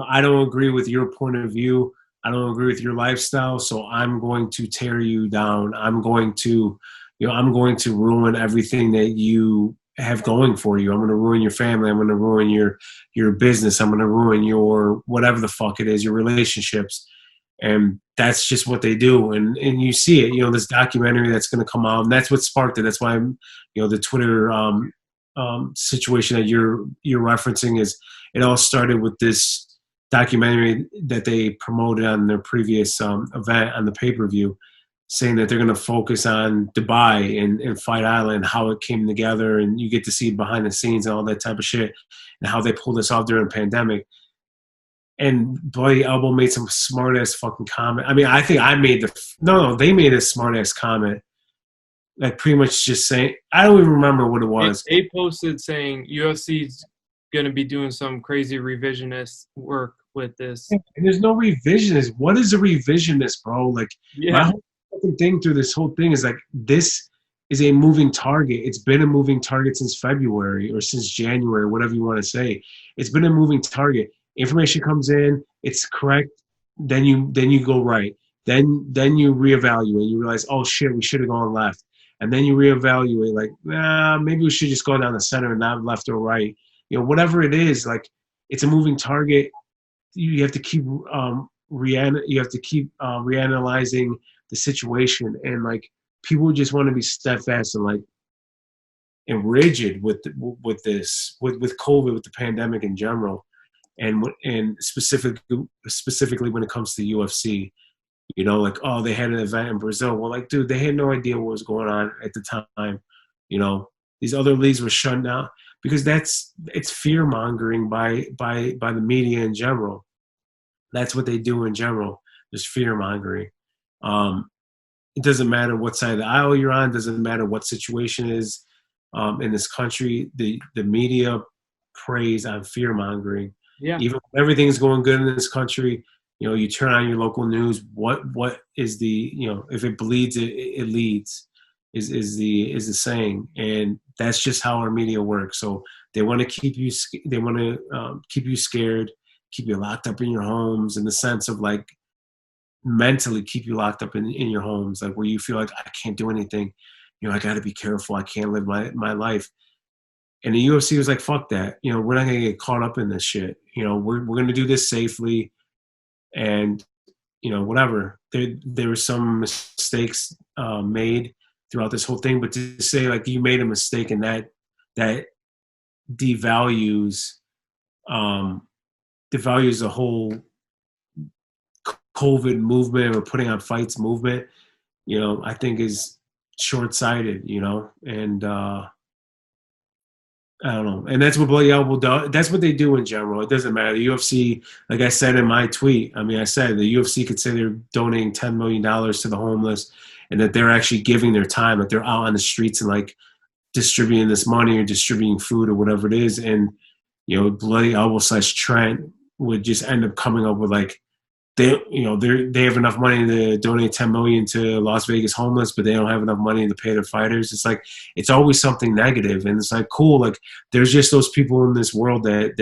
I don't agree with your point of view. I don't agree with your lifestyle. So I'm going to tear you down. I'm going to ruin everything that you have going for you. I'm going to ruin your family. I'm going to ruin your business. I'm going to ruin your whatever the fuck it is, your relationships. And that's just what they do. And you see it, this documentary that's going to come out, and that's what sparked it. That's why, the Twitter situation that you're referencing is, it all started with this documentary that they promoted on their previous event on the pay-per-view, saying that they're going to focus on Dubai and Fight Island, how it came together, and you get to see behind the scenes and all that type of shit, and how they pulled this off during the pandemic. And Bloody Elbow made some smart ass fucking comment. I mean, I think I made they made a smart ass comment, like pretty much just saying, I don't even remember what it was. They posted saying UFC's going to be doing some crazy revisionist work with this. And there's no revisionist. What is a revisionist, bro? Like, my Yeah, whole fucking thing through this whole thing is like, this is a moving target. It's been a moving target since February or since January, whatever you want to say. It's been a moving target. Information comes in, it's correct, then you go right. Then you reevaluate. You realize, oh shit, we should have gone left. And then you reevaluate, like, maybe we should just go down the center and not left or right. Whatever it is, like, it's a moving target. You have to keep reanalyzing the situation, and like, people just want to be steadfast and like and rigid with this with COVID, with the pandemic in general, and specifically when it comes to UFC. Like, oh, they had an event in Brazil. Well, like, dude, they had no idea what was going on at the time. These other leagues were shut down because it's fear mongering by the media in general. That's what they do in general. Just fear mongering. It doesn't matter what side of the aisle you're on. It doesn't matter what situation is in this country. The media preys on fear mongering. yeah. Even when everything's going good in this country, you turn on your local news. What is the if it bleeds, it leads, is the saying, and that's just how our media works. So they want to keep you keep you scared, keep you locked up in your homes, in the sense of like, mentally keep you locked up in your homes, like, where you feel like, I can't do anything. I got to be careful. I can't live my life. And the UFC was like, fuck that. We're not going to get caught up in this shit. We're going to do this safely. And, whatever. There were some mistakes made throughout this whole thing. But to say, like, you made a mistake, and that devalues um, devalues the whole COVID movement or putting on fights movement, I think is short-sighted, and I don't know. And that's what Bloody Elbow does. That's what they do in general. It doesn't matter. The UFC, like I said in my tweet, I said the UFC could say they're donating $10 million to the homeless and that they're actually giving their time, like they're out on the streets and like distributing this money or distributing food or whatever it is. And, Bloody Elbow / Trent would just end up coming up with like, they have enough money to donate 10 million to Las Vegas homeless, but they don't have enough money to pay their fighters. It's like it's always something negative, and it's like cool. Like there's just those people in this world that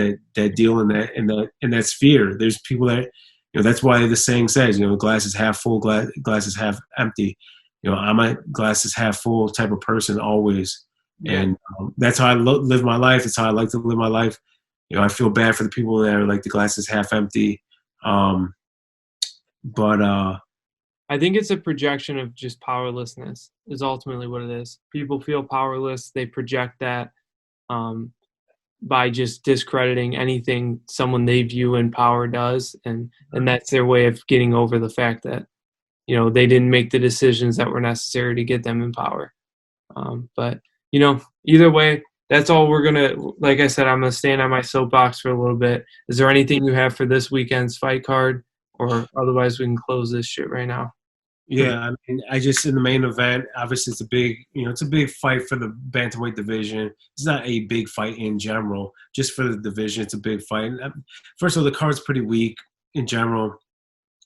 deal in that sphere. There's people that that's why the saying says glass is half full, glass is half empty. I'm a glass is half full type of person always, and that's how I live my life. It's how I like to live my life. I feel bad for the people that are like the glass is half empty. But I think it's a projection of just powerlessness is ultimately what it is. People feel powerless. They project that by just discrediting anything someone they view in power does. And that's their way of getting over the fact that, they didn't make the decisions that were necessary to get them in power. But, either way, that's all we're going to, like I said, I'm going to stand on my soapbox for a little bit. Is there anything you have for this weekend's fight card? Or otherwise, we can close this shit right now. Yeah, I just in the main event, obviously it's a big fight for the bantamweight division. It's not a big fight in general, just for the division. It's a big fight. First of all, the card's pretty weak in general.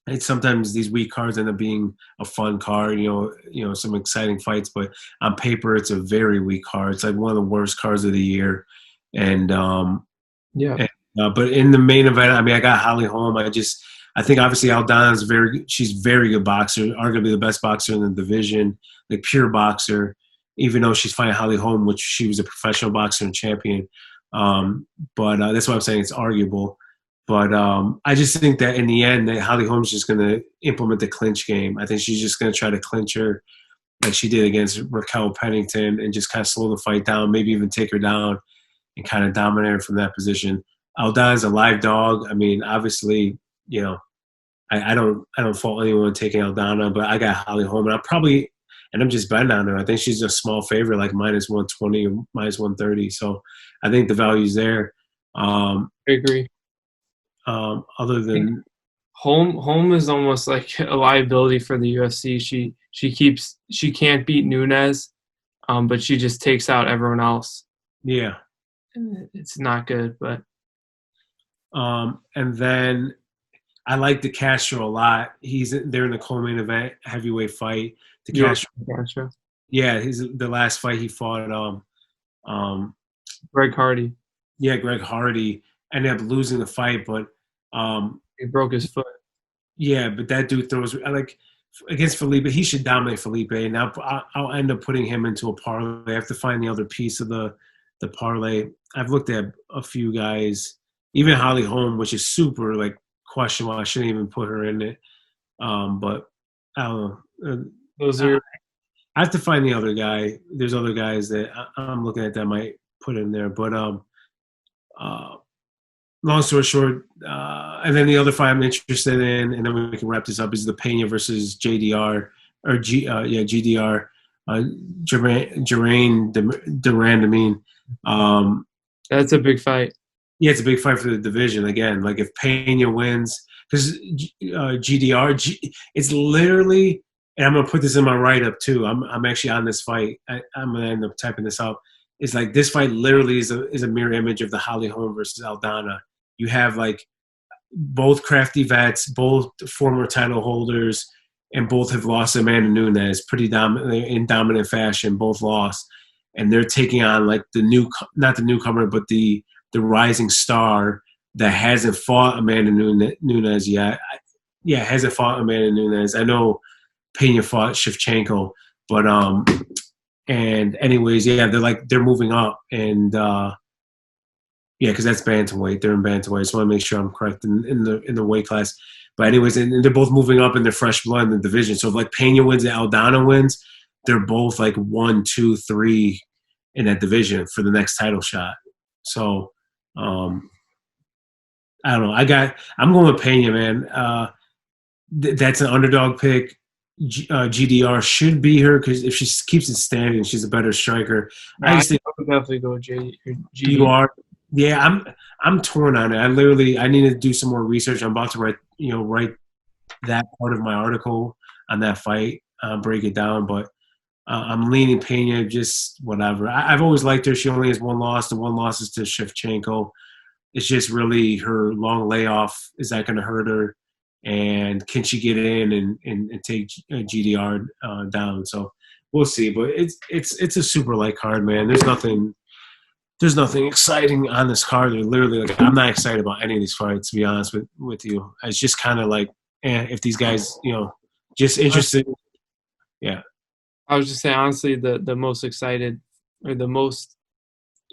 And sometimes these weak cards end up being a fun card, some exciting fights. But on paper, it's a very weak card. It's like one of the worst cards of the year. And but in the main event, I got Holly Holm. I think obviously Aldana's she's very good boxer, arguably the best boxer in the division, like pure boxer, even though she's fighting Holly Holm, which she was a professional boxer and champion. But that's why I'm saying it's arguable. But I just think that in the end, that Holly Holm's just going to implement the clinch game. I think she's just going to try to clinch her like she did against Raquel Pennington and just kind of slow the fight down, maybe even take her down and kind of dominate her from that position. Aldana's a live dog. Obviously, I don't fault anyone taking Aldana, but I got Holly Holm, and I'm just betting on her. I think she's a small favorite, like minus 120 or minus 130. So I think the value's there. I agree. Other than Holm is almost like a liability for the UFC. She can't beat Nunes, but she just takes out everyone else. Yeah, it's not good, but and then I like De Castro a lot. They're in the co-main event heavyweight fight. De Castro. Yeah, the last fight he fought Greg Hardy. Yeah, Greg Hardy ended up losing the fight, but he broke his foot. Yeah, but that dude throws against Felipe. He should dominate Felipe, and I'll end up putting him into a parlay. I have to find the other piece of the parlay. I've looked at a few guys, even Holly Holm, which is super like questionable. I shouldn't even put her in it. But I don't know. I have to find the other guy. There's other guys that I'm looking at that I might put in there. But long story short, and then the other fight I'm interested in, and then we can wrap this up, is the Pena versus JDR or GDR, Geraint Durandamine. That's a big fight. Yeah, it's a big fight for the division. Again, like if Pena wins, because GDR, it's literally, and I'm gonna put this in my write up too. I'm actually on this fight. I'm gonna end up typing this out. It's like this fight literally is a mirror image of the Holly Holm versus Aldana. You have like both crafty vets, both former title holders, and both have lost Amanda Nunes pretty dominant fashion. Both lost, and they're taking on like not the newcomer, but the rising star that hasn't fought Amanda Nunes yet. Hasn't fought Amanda Nunes. I know Pena fought Shevchenko, but and anyways, they're moving up, and because that's bantamweight. They're in bantamweight, so I want to make sure I'm correct in the weight class. But anyways, and they're both moving up in their fresh blood in the division. So if like Pena wins and Aldana wins, they're both like 1, 2, 3 in that division for the next title shot. So I don't know. I'm going with Pena, man. That's an underdog pick. GDR should be her because if she keeps it standing, she's a better striker. Yeah, I I just think would definitely go with you GD. are. Yeah, I'm torn on it. I need to do some more research. I'm about to write that part of my article on that fight, break it down. But I'm leaning Pena, just whatever. I've always liked her. She only has one loss. The one loss is to Shevchenko. It's just really her long layoff. Is that going to hurt her? And can she get in and take GDR down? So we'll see. But it's a super light card, man. There's nothing exciting on this card. They're literally like, I'm not excited about any of these fights, to be honest with you. It's just kind of like, if these guys, just interested. Yeah. I was just saying, honestly, the most excited or the most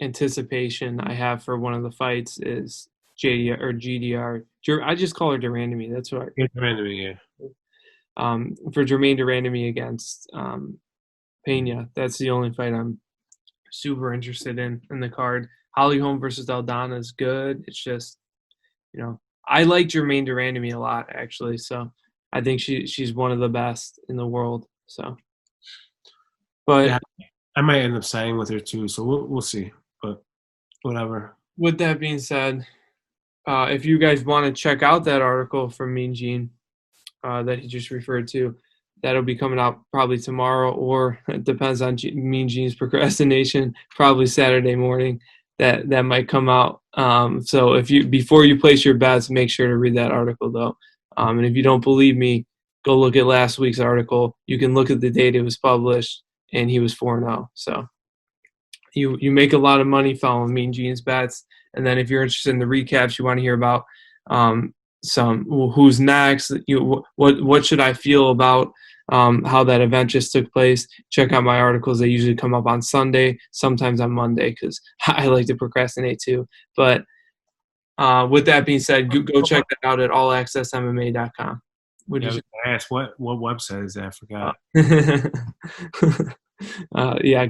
anticipation I have for one of the fights is JDR or GDR. I just call her Durandamy. That's right. Yeah. For Jermaine Durandamy against Pena. That's the only fight I'm super interested in the card. Holly Holm versus Aldana is good. It's just, I like Jermaine Durandamy a lot, actually. So I think she's one of the best in the world. So, but Yeah, I might end up signing with her too. So we'll see. But whatever. with that being said, if you guys want to check out that article from Mean Gene that he just referred to, that'll be coming out probably tomorrow, or it depends on Mean Gene's procrastination, probably Saturday morning. That might come out. So before you place your bets, make sure to read that article though. And if you don't believe me, go look at last week's article. You can look at the date it was published, and he was 4-0. So you make a lot of money following Mean Gene's bets. And then if you're interested in the recaps, you want to hear about who's next, what should I feel about how that event just took place, check out my articles. They usually come up on Sunday, sometimes on Monday, because I like to procrastinate too. But with that being said, go check that out at allaccessmma.com. Yeah, I was gonna ask what website is that? I forgot.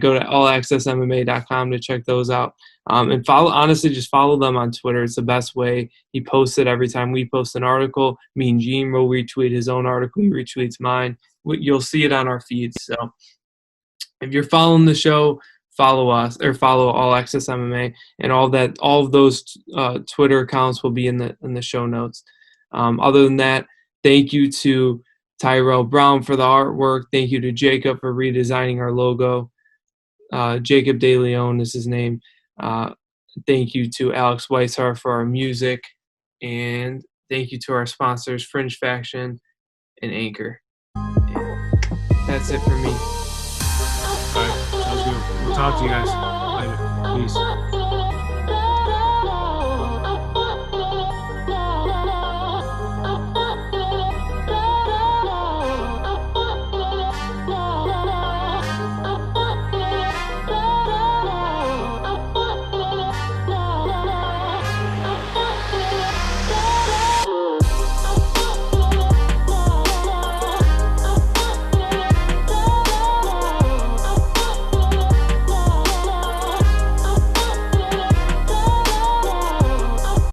Go to allaccessmma.com to check those out. And just follow them on Twitter. It's the best way. He posts it every time we post an article. Mean Gene will retweet his own article. He retweets mine. You'll see it on our feeds. So if you're following the show, follow us or follow All Access MMA, and all of those Twitter accounts will be in the show notes. Other than that, thank you to Tyrell Brown for the artwork. Thank you to Jacob for redesigning our logo. Jacob De Leon is his name. Thank you to Alex Weishart for our music. And thank you to our sponsors, Fringe Faction and Anchor. And that's it for me. All right, sounds good. We'll talk to you guys.